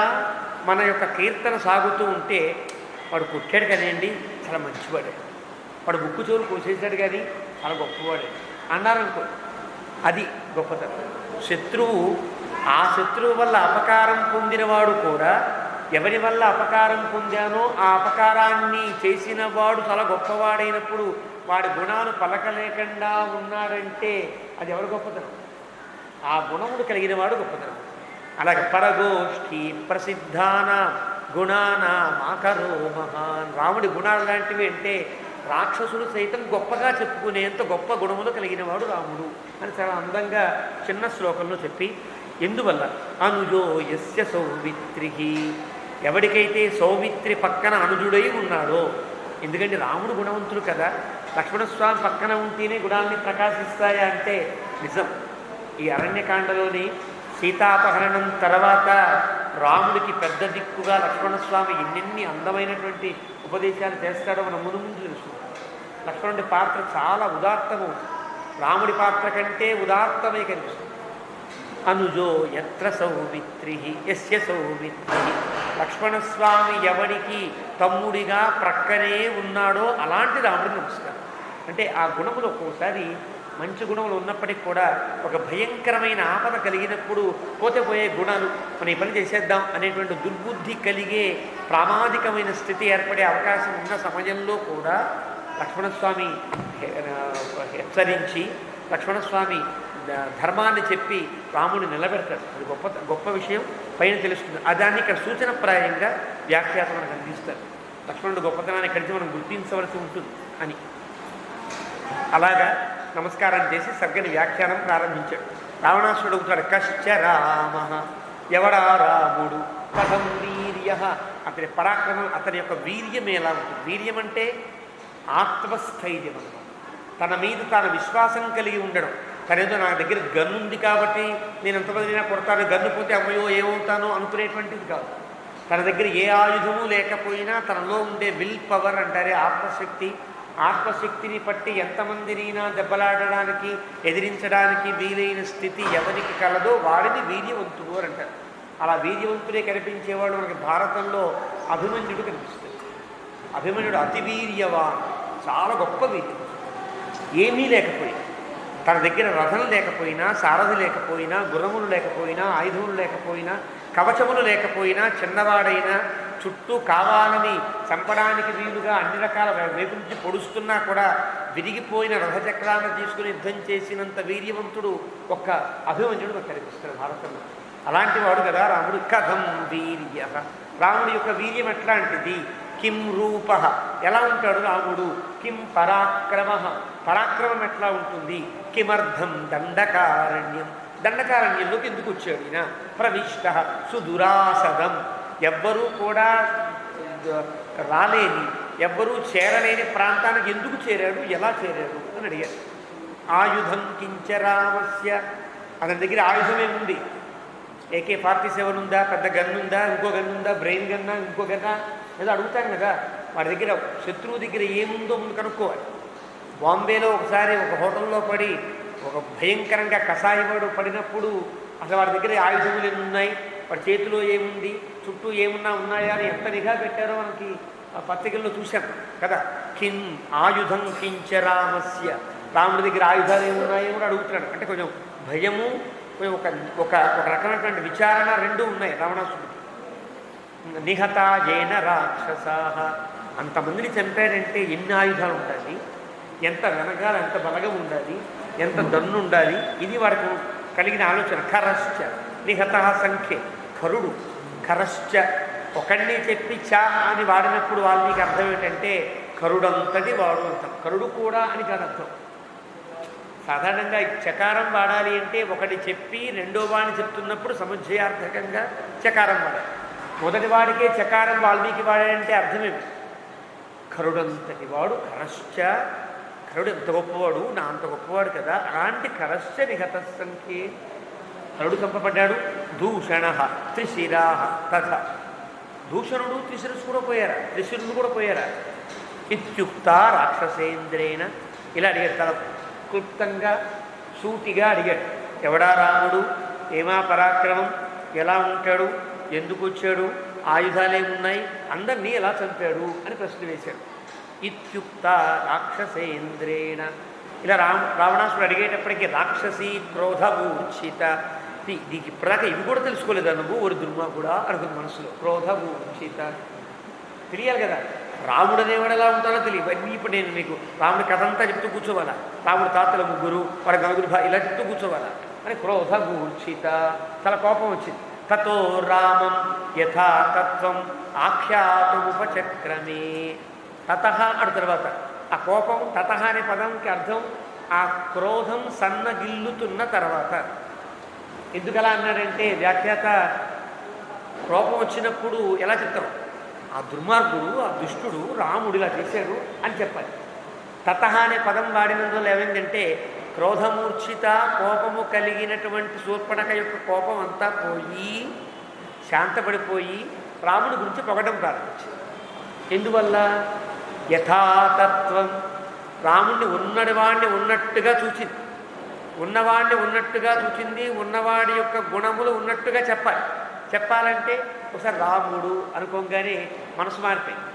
మన యొక్క కీర్తన సాగుతూ ఉంటే వాడు కొట్టాడు కదండి చాలా మంచివాడే, వాడు ముక్కు చెవులు కోసేసాడు కానీ చాలా గొప్పవాడే అన్నారనుకో, అది గొప్పతనం. ఆ శత్రువు వల్ల అపకారం పొందినవాడు కూడా ఎవరి వల్ల అపకారం పొందానో ఆ అపకారాన్ని చేసిన వాడు చాలా గొప్పవాడైనప్పుడు వాడి గుణాలు పలకలేకుండా ఉన్నాడంటే అది ఎవరు గొప్పతనం? ఆ గుణముడు కలిగిన వాడు గొప్పతనం. అలాగే పరగోష్ఠి ప్రసిద్ధాన గుణానామాకరో మహాన్. రాముడి గుణాలు లాంటివి అంటే రాక్షసులు సైతం గొప్పగా చెప్పుకునేంత గొప్ప గుణములు కలిగిన వాడు రాముడు అని చాలా అందంగా చిన్న శ్లోకంలో చెప్పి, ఎందువల్ల అనుజో యస్య సౌమిత్రి, ఎవరికైతే సౌమిత్రి పక్కన అనుజుడై ఉన్నాడో, ఎందుకంటే రాముడు గుణవంతుడు కదా, లక్ష్మణస్వామి పక్కన ఉంటేనే గుణాన్ని ప్రకాశిస్తాయా అంటే నిజం. ఈ అరణ్యకాండలోని సీతాపహరణం తర్వాత రాముడికి పెద్ద దిక్కుగా లక్ష్మణస్వామి ఎన్నెన్ని అందమైనటువంటి ఉపదేశాలు చేస్తాడో మనం ముందు ముందు తెలుసుకుంటాం. లక్ష్మణుడి పాత్ర చాలా ఉదాత్తమవుతుంది. రాముడి పాత్ర కంటే ఉదాత్తమై కనిపిస్తుంది. అనుజో ఎత్ర సౌమిత్రి యస్య సౌమిత్రి, లక్ష్మణస్వామి ఎవడికి తమ్ముడిగా ప్రక్కనే ఉన్నాడో అలాంటి రాముడికి నమస్కారం. అంటే ఆ గుణములు ఒక్కోసారి మంచి గుణములు ఉన్నప్పటికీ కూడా ఒక భయంకరమైన ఆపద కలిగినప్పుడు పోతే పోయే గుణాలు మనం ఈ పని చేసేద్దాం అనేటువంటి దుర్బుద్ధి కలిగే ప్రామాదికమైన స్థితి ఏర్పడే అవకాశం ఉన్న సమయంలో కూడా లక్ష్మణస్వామి హెచ్చరించి లక్ష్మణస్వామి ధర్మాన్ని చెప్పి రాముని నిలబెడతాడు. అది గొప్ప గొప్ప విషయం పైన తెలుస్తుంది. దాన్ని ఇక్కడ సూచనప్రాయంగా వ్యాఖ్యాత మనకు అందిస్తారు. లక్ష్మణుడు గొప్పతనాన్ని కలిసి మనం గుర్తించవలసి ఉంటుంది అని. అలాగా నమస్కారం చేసి సర్గని వ్యాఖ్యానం ప్రారంభించాడు. రావణాసురుడు అడుగుతాడు, కశ్చ రామ, ఎవడా రాముడు, కథం వీర్య, అతని పరాక్రమం, అతని యొక్క వీర్యం ఎలా ఉంటుంది. వీర్యం అంటే ఆత్మస్థైర్యం అన్నమాట. తన మీద తాను విశ్వాసం కలిగి ఉండడం. తనేదో నా దగ్గర గన్ను ఉంది కాబట్టి నేను ఎంతమందినైనా కొడతాను, గన్ను పోతే అమ్మయో ఏమవుతానో అనుకునేటువంటిది కాదు. తన దగ్గర ఏ ఆయుధము లేకపోయినా తనలో ఉండే విల్ పవర్ అంటారే ఆత్మశక్తి, ఆత్మశక్తిని పట్టి ఎంతమందినైనా దెబ్బలాడడానికి ఎదిరించడానికి వీలైన స్థితి ఎవరికి కలదో వాడిని వీర్యవంతుడు అని అంటారు. అలా వీర్యవంతుడే కనిపించేవాడు మనకి భారతంలో అభిమన్యుడు కనిపిస్తుంది. అభిమన్యుడు అతి వీర్యవాన్, చాలా గొప్ప వీర్యం. ఏమీ లేకపోయినా, తన దగ్గర రథం లేకపోయినా, సారథి లేకపోయినా, గుర్రములు లేకపోయినా, ఆయుధములు లేకపోయినా, కవచములు లేకపోయినా, చిన్నవాడైనా చుట్టూ కావాలని చంపడానికి వీలుగా అన్ని రకాల వైపు నుంచి పొడుస్తున్నా కూడా విరిగిపోయిన రథచక్రాన్ని తీసుకుని యుద్ధం చేసినంత వీర్యవంతుడు ఒక్క అభిమన్యుడు మనకు కనిపిస్తాడు భారతంలో. అలాంటి వాడు కదా రాముడు. కథం వీర్య, రాముడి యొక్క వీర్యం ఎట్లాంటిది. కిం రూప, ఎలా ఉంటాడు రాముడు. కిం పరాక్రమ, పరాక్రమం ఎట్లా ఉంటుంది. కిమర్థం దండకారణ్యం, దండకారణ్యంలోకి ఎందుకు వచ్చాడు ఈయన. ప్రవిష్ట సుదురాసదం, ఎవ్వరూ కూడా రాలేని, ఎవ్వరూ చేరలేని ప్రాంతానికి ఎందుకు చేరాడు, ఎలా చేరాడు అని అడిగారు. ఆయుధం కించరామస్య, అతని దగ్గర ఆయుధమేముంది. AK-47 ఉందా, పెద్ద గన్ను ఉందా, ఇంకో గన్ను ఉందా, బ్రెయిన్ గన్నా, ఇంకో గన్నా, ఏదో అడుగుతాం కదా. వాడి దగ్గర శత్రువు దగ్గర ఏముందో ముందు కనుక్కోవాలి. బాంబేలో ఒకసారి ఒక హోటల్లో పడి ఒక భయంకరంగా కషాయవాడు పడినప్పుడు అసలు వాడి దగ్గర ఆయుధములు ఎన్ని ఉన్నాయి, వాడి చేతిలో ఏముంది, చుట్టూ ఉన్నాయా అని ఎంత నిఘా పెట్టారో మనకి పత్రికల్లో చూశాం కదా. ఆయుధం కించరామస్య, రాముడి దగ్గర ఆయుధాలు ఏమున్నాయో కూడా అడుగుతున్నాడు. అంటే కొంచెం భయము, కొంచెం ఒక ఒక రకమైనటువంటి విచారణ రెండూ ఉన్నాయి రావణాసురుడికి. నిహత జైన రాక్షసాహ, అంతమందిని చంపాడంటే ఎన్ని ఆయుధాలు ఉండాలి, ఎంత వెనకాల ఎంత బలగం ఉండాలి, ఎంత దన్ను ఉండాలి, ఇది వాడికి కలిగిన ఆలోచన. ఖరశ్చ నిహత సంఖ్య, ఖరుడు. ఖరశ్చ ఒకడిని చెప్పి చ అని వాడినప్పుడు వాళ్ళకి అర్థం ఏంటంటే ఖరుడంతటి వాడు అర్థం. ఖరుడు కూడా అని కాదు అర్థం. సాధారణంగా చకారం వాడాలి అంటే ఒకటి చెప్పి రెండో వాడిని చెప్తున్నప్పుడు సముచ్చయార్థకంగా చకారం వాడాలి. మొదటి వాడికే చకారం వాల్మీకి వాడాడంటే అర్థమేమి. ఖరుడంతటి వాడు. ఖరశ్చ, ఖరుడు ఎంత గొప్పవాడు, నా అంత గొప్పవాడు కదా. అలాంటి ఖరశ్చ నిహత సంఖ్యే, ఖరుడు చంపబడ్డాడు. దూషణ త్రిశిరా తథ, దూషణుడు త్రిశిరస్సు కూడా పోయారా, త్రిశిరులు కూడా పోయారా. ఇత్యుక్త రాక్షసేంద్రేణ, ఇలా అడిగాడు. తన క్లుప్తంగా సూటిగా అడిగాడు. ఎవడా రాముడు, ఏమా పరాక్రమం, ఎలా ఉంటాడు, ఎందుకు వచ్చాడు, ఆయుధాలేమున్నాయి, అందరినీ ఎలా చంపాడు అని ప్రశ్న వేశాడు. ఇత్యుక్త రాక్షసేంద్రేణ, ఇలా రావణాసుడు అడిగేటప్పటికీ రాక్షసి క్రోధభూషిత, నీకు ఇప్పటిదాకా ఇవి కూడా తెలుసుకోలేదా నువ్వు, ఒక దుర్మ కూడా అనుకుంది మనసులో. క్రోధభూషిత, తెలియాలి కదా. రాముడు అనేవాడు ఎలా ఉంటాడో తెలియదు. ఇప్పుడు నేను మీకు రాముడి కథ అంతా చెప్తూ కూర్చోవాలా, రాముడు తాతల ముగ్గురు వాడి నలుగురు ఇలా చెప్తూ కూర్చోవాలా అని. క్రోధభూషిత, చాలా కోపం వచ్చింది. తతో రామం యథాతత్వం ఆఖ్యాతముపచక్రమే. తత అడు తర్వాత ఆ కోపం, తత అనే పదంకి అర్థం ఆ క్రోధం సన్నగిల్లుతున్న తర్వాత. ఎందుకలా అన్నాడంటే వ్యాఖ్యాత కోపం వచ్చినప్పుడు ఎలా చెప్తాం, ఆ దుర్మార్గుడు, ఆ దుష్టుడు రాముడు ఇలా చేశాడు అని చెప్పాలి. తత అనే పదం వాడినందువల్ల ఏమైందంటే క్రోధమూర్ఛిత, కోపము కలిగినటువంటి శూర్పణఖ యొక్క కోపం అంతా పోయి శాంతపడిపోయి రాముడి గురించి పొగడం ప్రారంభించింది. ఎందువల్ల? యథాతత్వం, రాముడిని ఉన్నవాడిని ఉన్నట్టుగా చూచింది, ఉన్నవాడిని ఉన్నట్టుగా చూచింది. ఉన్నవాడి యొక్క గుణములు ఉన్నట్టుగా చెప్పాలంటే ఒకసారి రాముడు అనుకోగానే మనసు మారిపోయింది,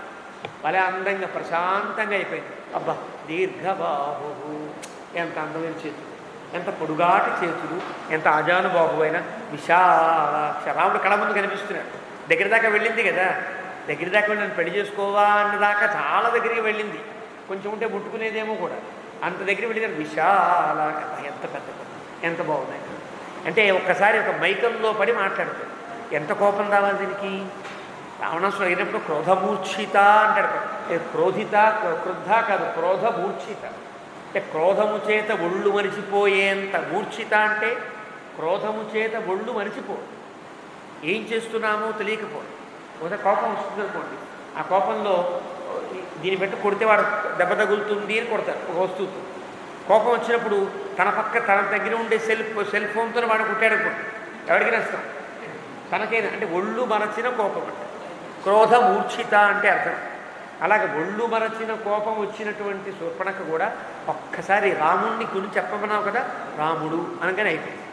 భలే అందంగా ప్రశాంతంగా అయిపోయింది. అబ్బా, దీర్ఘబాహు, ఎంత అందమైన చేతులు, ఎంత పొడుగాటి చేతులు, ఎంత ఆజానుబాహు అయిన విశాలాక్ష. రాముడు కళ ముందు కనిపిస్తున్నాడు. దగ్గర దాకా వెళ్ళింది కదా, దగ్గర దాకా వెళ్ళి నన్ను పెళ్లి చేసుకోవా అన్నదాకా చాలా దగ్గరికి వెళ్ళింది. కొంచెం ఉంటే ముట్టుకునేదేమో కూడా, అంత దగ్గర వెళ్ళిన విశాల, ఎంత పెద్ద, ఎంత బాగున్నాయి అంటే ఒక్కసారి ఒక మైకంలో పడి మాట్లాడుతాడు. ఎంత కోపం రావాలి దీనికి? రావణాసుడు అయినప్పుడు క్రోధమూర్ఛిత అంటాడు. క్రోధిత, క్రుద్ధ కాదు, క్రోధమూర్ఛిత అంటే క్రోధము చేత ఒళ్ళు మరిచిపోయేంత. మూర్ఛిత అంటే క్రోధము చేత ఒళ్ళు మరిచిపో, ఏం చేస్తున్నామో తెలియకపోవడం. ఒకసారి కోపం వస్తుంది అనుకోండి, ఆ కోపంలో దీన్ని పెట్టి కొడితే వాడు దెబ్బ తగులుతుంది అని కొడతారు ఒక వస్తువుతో. కోపం వచ్చినప్పుడు తన దగ్గర ఉండే సెల్ ఫోన్తో వాడు కొట్టాడు అనుకోండి, ఎవరికి నష్టం? తనకైనా. అంటే ఒళ్ళు మరచిన కోపం అంటే క్రోధమూర్ఛిత అంటే అర్థం. అలాగే ఒళ్ళు మరచిన కోపం వచ్చినటువంటి శూర్పణఖ కూడా ఒక్కసారి రాముణ్ణి గురించి చెప్పమన్నావు కదా, రాముడు అనగానే అయిపోయింది.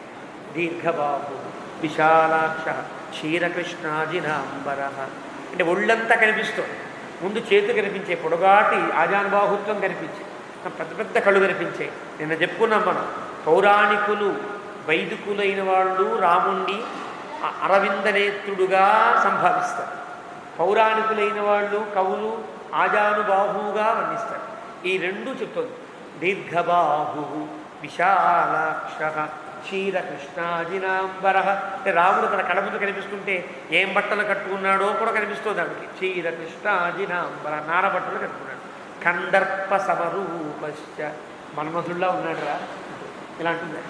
దీర్ఘబాహు విశాలాక్ష క్షీరకృష్ణాజినాంబర అంటే ఒళ్ళంతా కనిపిస్తుంది. ముందు చేతు కనిపించే పొడగాటి ఆజానుబాహుత్వం కనిపించే, పెద్ద పెద్ద కళ్ళు కనిపించే. నిన్న చెప్పుకున్నాం మనం, పౌరాణికులు వైదికులైన వాళ్ళు రాముణ్ణి అరవిందనేత్రుడుగా సంభావిస్తారు. పౌరాణికులైన వాళ్ళు కవులు ఆజానుబాహువుగా వర్ణిస్తారు. ఈ రెండూ చెప్తుంది. దీర్ఘబాహు విశాలాక్ష క్షీరకృష్ణాజినాంబర అంటే రాముడు తన కళ ముందు కనిపిస్తుంటే ఏం బట్టలు కట్టుకున్నాడో కూడా కనిపిస్తుంది ఆవిడకి. క్షీరకృష్ణాజినాంబర, నార బట్టలు కట్టుకున్నాడు. కందర్ప సమరూపశ్చ, మన్మధుల్లా ఉన్నాడు రా ఇలాంటిది.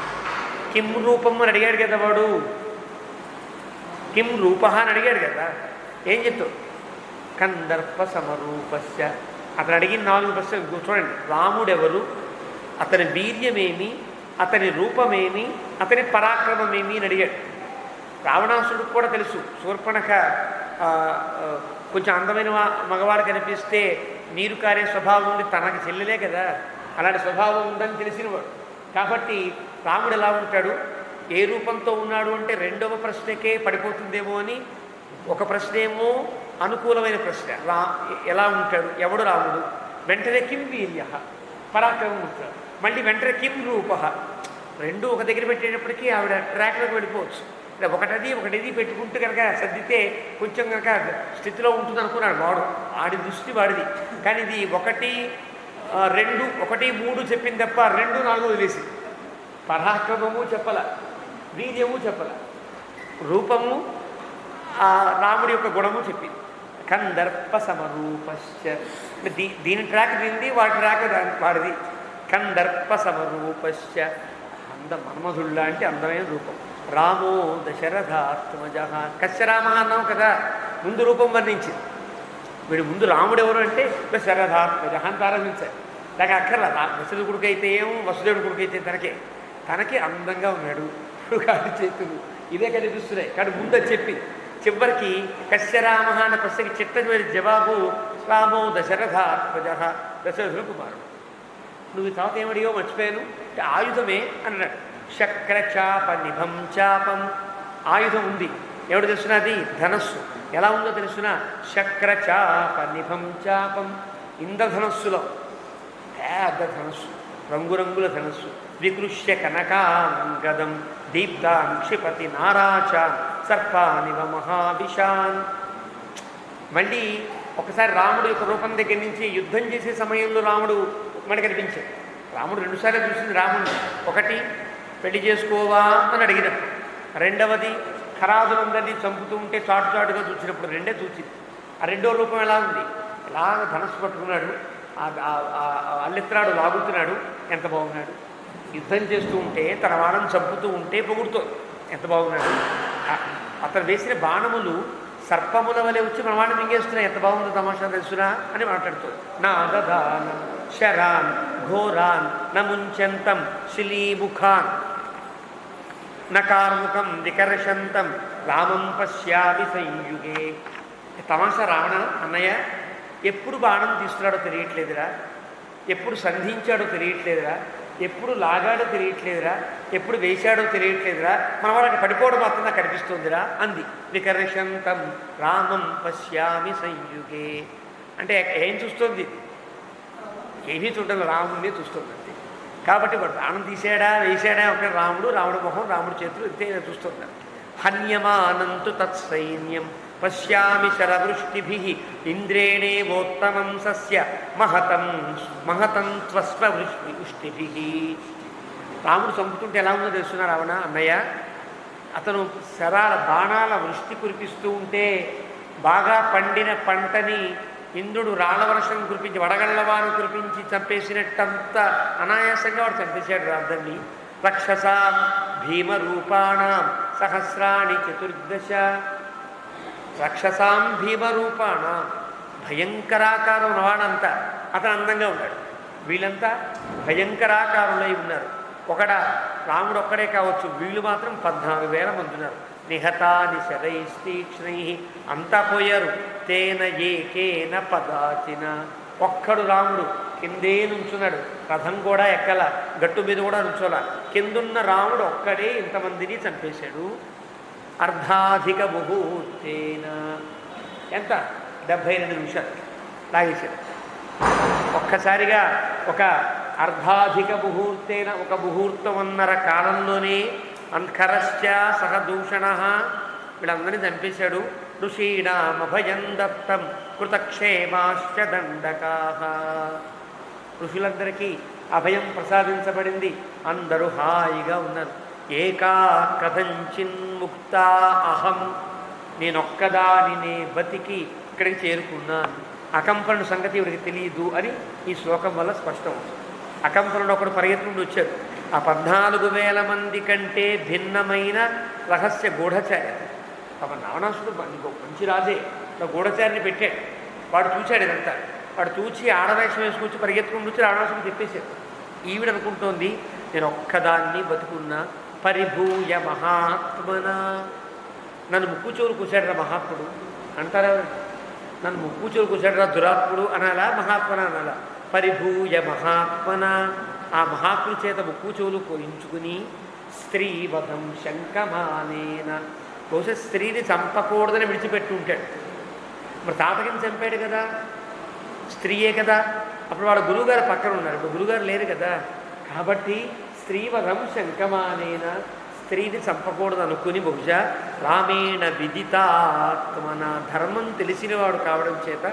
కిం రూపం అని అడిగాడు కదా వాడు, కిం రూప అని అడిగాడు కదా, ఏం చెప్తావు? కందర్ప సమరూపశ్చ. అతను అడిగిన 4 ప్రశ్నలు చూడండి. రాముడెవరు, అతని వీర్యమేమి, అతని రూపమేమి, అతని పరాక్రమమేమి అని అడిగాడు. రావణాసుడికి కూడా తెలుసు శూర్పణఖ కొంచెం అందమైన మగవాడు కనిపిస్తే నీరు కారే స్వభావం ఉంది, తనకి చెల్లెలే కదా, అలాంటి స్వభావం ఉందని తెలిసినవాడు. కాబట్టి రాముడు ఎలా ఉంటాడు, ఏ రూపంతో ఉన్నాడు అంటే రెండవ ప్రశ్నకే పడిపోతుందేమో అని. ఒక ప్రశ్న ఏమో అనుకూలమైన ప్రశ్న, ఎలా ఉంటాడు, ఎవడు రాముడు, వెంటనే కిం వీర్య, పరాక్రమం ఉంటాడు. మళ్ళీ వెంటనే కిం రూప, రెండు ఒక దగ్గర పెట్టేటప్పటికీ ఆవిడ ట్రాక్లోకి వెళ్ళిపోవచ్చు. ఒకటిది పెట్టుకుంటూ కనుక సర్దితే కొంచెం కనుక స్థితిలో ఉంటుంది అనుకున్నాడు వాడు, ఆడి దృష్టి వాడిది. కానీ ఇది 1, 2, 1, 3 చెప్పింది తప్ప 2, 4 వదిలేసి. పరాక్రమము చెప్పల, వీర్యము చెప్పల, రూపము రాముడి యొక్క గుణము చెప్పింది. కందర్ప సమరూపశ్చ, దీని ట్రాక్ దీనిది, వాడి ట్రాక్ వాడిది. కందర్ప సమరూపశ్చ, మన్మధుళ్ళ అంటే అందమైన రూపం. రామో దశరథాత్మజ, కశ్యరామ అన్నాం కదా, ముందు రూపం వర్ణించింది. వీడు ముందు రాముడు ఎవరు అంటే దశరథాత్మజ అని ప్రారంభించారు. నాకు అక్కర్లా, దశరథుడి కొడుకు అయితే ఏమో, వసుదేవుడి కొడుకు అయితే తనకే అందంగా ఉన్నాడు, కాదు చేతులు ఇదే కనిపిస్తున్నాయి. కానీ ముందు చెప్పి చివరికి కశ్యరామ అన్న ప్రశ్నకి చిట్టమైన జవాబు రామో దశరథాత్మజ, దశరథుల కుమారుడు. నువ్వు ఈ తర్వాత ఏమడియో మర్చిపోయాను అంటే ఆయుధమే అన్నాడు. శక్రచాప నిభం చాపం, ఆయుధం ఉంది. ఎవడు తెలుసున్నది? ధనస్సు. ఎలా ఉందో తెలుసునా? శక్రచాప నిభం చాపం, ఇంద్రధనస్సులో పెద్ద ధనస్సు, రంగురంగుల ధనస్సు. వికృష్య కనకాంగదం దీప్తాం క్షిపతి నారాచాన్ సర్పానివ మహావిషాన్. మళ్ళీ ఒకసారి రాముడు యొక్క రూపం దగ్గర నుంచి యుద్ధం చేసే సమయంలో రాముడు మనకు కనిపించాడు. రాముడు 2 సార్లు చూసింది రాముడిని. 1 పెళ్లి చేసుకోవా అని అడిగినప్పుడు, 2వది ఖరాదులందరినీ చంపుతూ ఉంటే చాటుగా చూసినప్పుడు, 2 చూసింది. ఆ 2వ రూపం ఎలా ఉంది? ఎలాగ ధనస్సు పట్టుకున్నాడు, అల్లెత్రాడు లాగుతున్నాడు, ఎంత బాగున్నాడు. యుద్ధం చేస్తూ ఉంటే తన వాళ్ళని చంపుతూ ఉంటే పొగుడుతోంది, ఎంత బాగున్నాడు. అతను వేసిన బాణములు సర్పముల వలె వచ్చి మన వాడిని మింగేస్తున్నాయి, ఎంత బాగుందో తమాషా తెలుసునా అని మాట్లాడుతుంది. నా దదాన శరాన్ ఘోరాన్ నముంచంతం శిలీముఖాన్. నకార్ముకం వికర్షంతం రామం పశ్యామి సంయుగే. తమాషా రావణ అన్నయ్య, ఎప్పుడు బాణం తీస్తున్నాడో తెలియట్లేదురా, ఎప్పుడు సంధించాడో తెలియట్లేదురా, ఎప్పుడు లాగాడో తెలియట్లేదురా, ఎప్పుడు వేశాడో తెలియట్లేదురా, మన వాళ్ళకి పడిపోవడం మాత్రం నాకు కనిపిస్తుందిరా అంది. వికర్షంతం రామం పశ్యామి సంయుగే అంటే ఏం చూస్తుంది? ఏమీ చూడాలి, రాముడిని చూస్తుంది అంతే. కాబట్టి వాడు బాణం తీసాడా వేసాడా ఒక రాముడు మొహం రాముడి చేతులు ఇంతే చూస్తుంది. హన్యమానంతు తత్సైన్యం పశ్యామి శరవృష్టిభి ఇంద్రేణేవోత్తమం సస్య మహతం త్వస్వృష్టిభి. రాముడు చంపుతుంటే ఎలా ఉందో తెలుస్తున్నా రావణ అన్నయ్య, అతను శరాల బాణాల వృష్టి కురిపిస్తూ ఉంటే బాగా పండిన పంటని ఇంద్రుడు రాళ్ళవర్షం కురిపించి వడగళ్ళవారు కురిపించి చంపేసినట్టంత అనాయాసంగా వాడు చంపేశాడు రాద్దన్ని. రక్షసాం భీమరూపాణం సహస్రాణి 14 రక్షసాం భీమరూపాణ భయంకరాకారం ఉన్నవాడంతా అతను అందంగా ఉన్నాడు. వీళ్ళంతా భయంకరాకారులై ఉన్నారు. రాముడు ఒక్కడే కావచ్చు, వీళ్ళు మాత్రం 14,000 మంది ఉన్నారు. నిహతాని శరైస్తీక్ష్ణై అంతా పోయారు. తేన ఏకేన పదాచిన ఒక్కడు రాముడు కిందే నుంచున్నాడు. రథం కూడా ఎక్కల, గట్టు మీద కూడా నుంచోలా. కిందున్న రాముడు ఒక్కడే ఇంతమందిని చంపేశాడు. అర్ధాధిక ముహూర్తేన ఎంత 72 నిమిషాలు లాగేశాడు. ఒక్కసారిగా ఒక అర్ధాధిక ముహూర్తేన ఒక ముహూర్తమన్నర కాలంలోనే అంకరశ్చ సహదూషణ వీళ్ళందరినీ చంపేశాడు. ఋషీణామభయం దత్తం కృతక్షేమాశ్చ దండకా ఋషులందరికీ అభయం ప్రసాదించబడింది. అందరూ హాయిగా ఉన్నారు. ఏకా కథంచిన్ముక్త అహం నేనొక్కదానినే బతికి ఇక్కడికి చేరుకున్నాను. అకంపనుడు సంగతి ఇవిడికి తెలియదు అని ఈ శ్లోకం వల్ల స్పష్టం అవుతుంది. అకంపనుడు ఒకడు పరిగెత్తుకుంటూ వచ్చాడు. ఆ 14,000 మంది కంటే భిన్నమైన రహస్య గూఢచారి. పాపం రావణాసుడు మంచి రాజే, గూఢచారిని పెట్టాడు. వాడు చూశాడు ఇదంతా. వాడు చూచి ఆడవేషం వేసుకొచ్చి పరిగెత్తుకుంటూ వచ్చి రావణాసుడు చెప్పేశాడు. ఈవిడ అనుకుంటోంది నేను ఒక్కదాన్ని బతుకున్నా. పరిభూయ మహాత్మన నన్ను ముక్కు చెవులు కూశాడురా మహాత్ముడు అంటారా? నన్ను ముక్కు చెవులు కూశాడురా దురాత్ముడు అనాలా, మహాత్మన అనాలా? పరిభూయ మహాత్మన ఆ మహాత్ముడి చేత ముక్కు చెవులు కోయించుకుని స్త్రీవధం శంకమానేన బహుశా స్త్రీని చంపకూడదని విడిచిపెట్టి ఉంటాడు. మరి తాతకిని చంపాడు కదా, స్త్రీయే కదా. అప్పుడు వాడు గురువుగారు పక్కన ఉన్నారు, ఇప్పుడు గురువుగారు లేరు కదా. కాబట్టి స్త్రీవధం శంకమానేన స్త్రీని చంపకూడదు అనుకుని బహుశా రామేణ విదితాత్మన ధర్మం తెలిసినవాడు కావడం చేత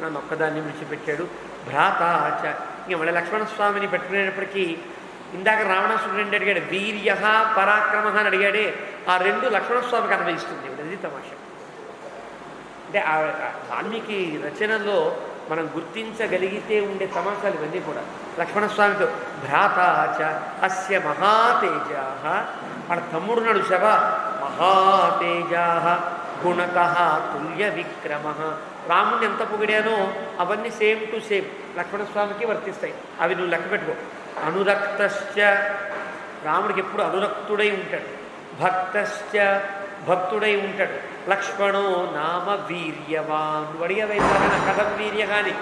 నన్ను ఒక్కదాన్ని విడిచిపెట్టాడు. భ్రాతాచ ఇంక మళ్ళీ లక్ష్మణస్వామిని పెట్టుకునేటప్పటికీ ఇందాక రావణాసురుడు 2 అడిగాడు, వీర్య పరాక్రమ అని అడిగాడే, ఆ 2 లక్ష్మణస్వామికి అన్వయిస్తుంది. ఇది తమాషా. అంటే ఆ వాల్మీకి రచనలో మనం గుర్తించగలిగితే ఉండే తమాషాలు ఇవన్నీ కూడా. లక్ష్మణస్వామితో భ్రాతాచ అస్య మహాతేజా మన తమ్ముడున్నాడు శవ మహాతేజా గుణత తుల్య విక్రమ. రాముడిని ఎంత పొగిడానో అవన్నీ సేమ్ టు సేమ్ లక్ష్మణస్వామికి వర్తిస్తాయి. అవి నువ్వు లెక్క పెట్టుకో. అనురక్తశ్చ రాముడికి ఎప్పుడు అనురక్తుడై ఉంటాడు. భక్తశ్చ భక్తుడై ఉంటాడు. లక్ష్మణో నామ వీర్యవాన్ వడియవైనా కథం వీర్య కానీ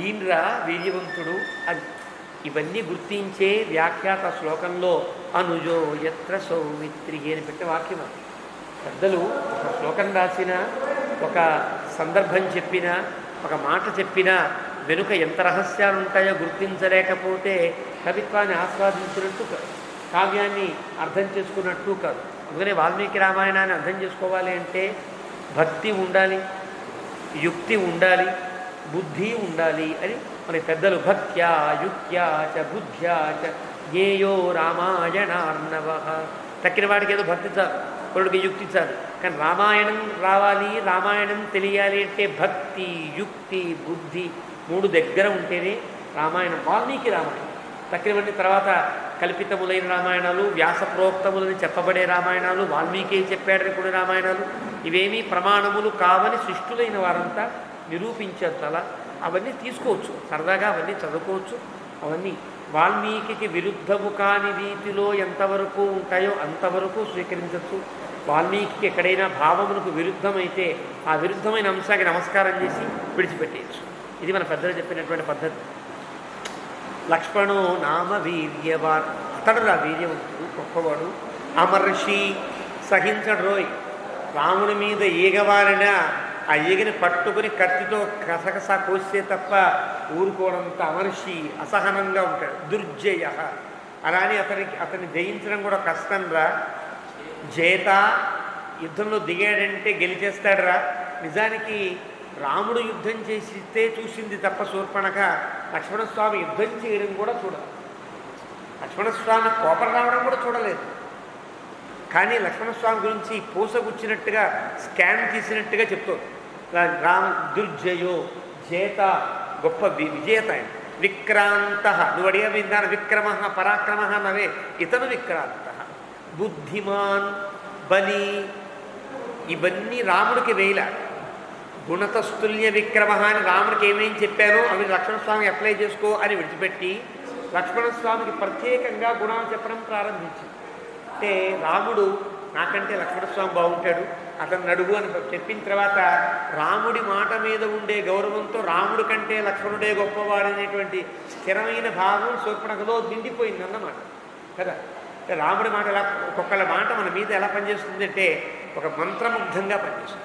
ఈయనరా వీర్యవంతుడు అది. ఇవన్నీ గుర్తించే వ్యాఖ్యాత శ్లోకంలో అనుజో యత్ర సౌమిత్రి అని పెట్టే వాక్యం. పెద్దలు ఒక శ్లోకం రాసిన, ఒక సందర్భం చెప్పిన, ఒక మాట చెప్పినా వెనుక ఎంత రహస్యాలు ఉంటాయో గుర్తించలేకపోతే కవిత్వాన్ని ఆస్వాదించినట్టు కాదు, కావ్యాన్ని అర్థం చేసుకున్నట్టు కాదు. అందుకనే వాల్మీకి రామాయణాన్ని అర్థం చేసుకోవాలి అంటే భక్తి ఉండాలి, యుక్తి ఉండాలి, బుద్ధి ఉండాలి అని మన పెద్దలు భక్త్యా యుక్త్యా చ బుద్ధ్యా చ జ్ఞేయో రామాయణార్ణవ. తక్కిన వాడికి ఏదో భక్తి చాలు, కొడుడికి యుక్తి చాలు. కానీ రామాయణం రావాలి, రామాయణం తెలియాలి అంటే భక్తి, యుక్తి, బుద్ధి 3 దగ్గర ఉంటేనే రామాయణం. వాల్మీకి రామాయణం తక్కినవన్నీ తర్వాత కల్పితములైన రామాయణాలు, వ్యాసప్రోక్తములని చెప్పబడే రామాయణాలు, వాల్మీకి చెప్పాడని కూడా రామాయణాలు, ఇవేమీ ప్రమాణములు కావని శిష్టులైన వారంతా నిరూపించారు. అలా అవన్నీ తీసుకోవచ్చు, సరదాగా అవన్నీ చదువుకోవచ్చు, అవన్నీ వాల్మీకి విరుద్ధము కాని రీతిలో ఎంతవరకు ఉంటాయో అంతవరకు స్వీకరించవచ్చు. వాల్మీకి ఎక్కడైనా భావమునకు విరుద్ధమైతే ఆ విరుద్ధమైన అంశానికి నమస్కారం చేసి విడిచిపెట్టేయచ్చు. ఇది మన పెద్దలు చెప్పినటువంటి పద్ధతి. లక్ష్మణో నామ వీర్యవాన్, అతడు రా వీర్యవంతుడు, గొప్పవాడు. అమర్షి, సహించడు రోయ్. రాముని మీద ఈగవారిన ఆ ఈగని పట్టుకుని కత్తితో కసకస కోస్తే తప్ప ఊరుకోవడంత అమర్షి, అసహనంగా ఉంటాడు. దుర్జయ, అలానే అతన్ని జయించడం కూడా కష్టం రా. జేత, యుద్ధంలో దిగాడంటే గెలిచేస్తాడురా. నిజానికి రాముడు యుద్ధం చేసితే చూసింది తప్ప శూర్పణఖ లక్ష్మణస్వామి యుద్ధం చేయడం కూడా చూడదు. లక్ష్మణస్వామి కోపం రావడం కూడా చూడలేదు. కానీ లక్ష్మణస్వామి గురించి పూసగుచ్చినట్టుగా స్కామ్ తీసినట్టుగా చెప్తుంది. రామ దుర్జయో, జేత, గొప్ప విజేత. విక్రాంత, నువ్వు అడిగా విన్నాను. విక్రమ పరాక్రమ నవే, ఇతను విక్రాంత. బుద్ధిమాన్, బలి, ఇవన్నీ రాముడికి వేల. గుణతస్తుల్య విక్రమ అని రాముడికి ఏమేం చెప్పానో అవి లక్ష్మణస్వామి అప్లై చేసుకో అని విడిచిపెట్టి లక్ష్మణస్వామికి ప్రత్యేకంగా గుణాలు చెప్పడం ప్రారంభించింది. అంటే రాముడు నాకంటే లక్ష్మణస్వామి బాగుంటాడు, అతను అడుగు అని చెప్పిన తర్వాత రాముడి మాట మీద ఉండే గౌరవంతో రాముడి కంటే లక్ష్మణుడే గొప్పవాడనేటువంటి స్థిరమైన భావం శూర్పణఖలో నిండిపోయిందన్నమాట కదా. రాముడి మాట ఎలా, ఒక్కొక్కళ్ళ మాట మన మీద ఎలా పనిచేస్తుంది అంటే ఒక మంత్రముగ్ధంగా పనిచేస్తుంది.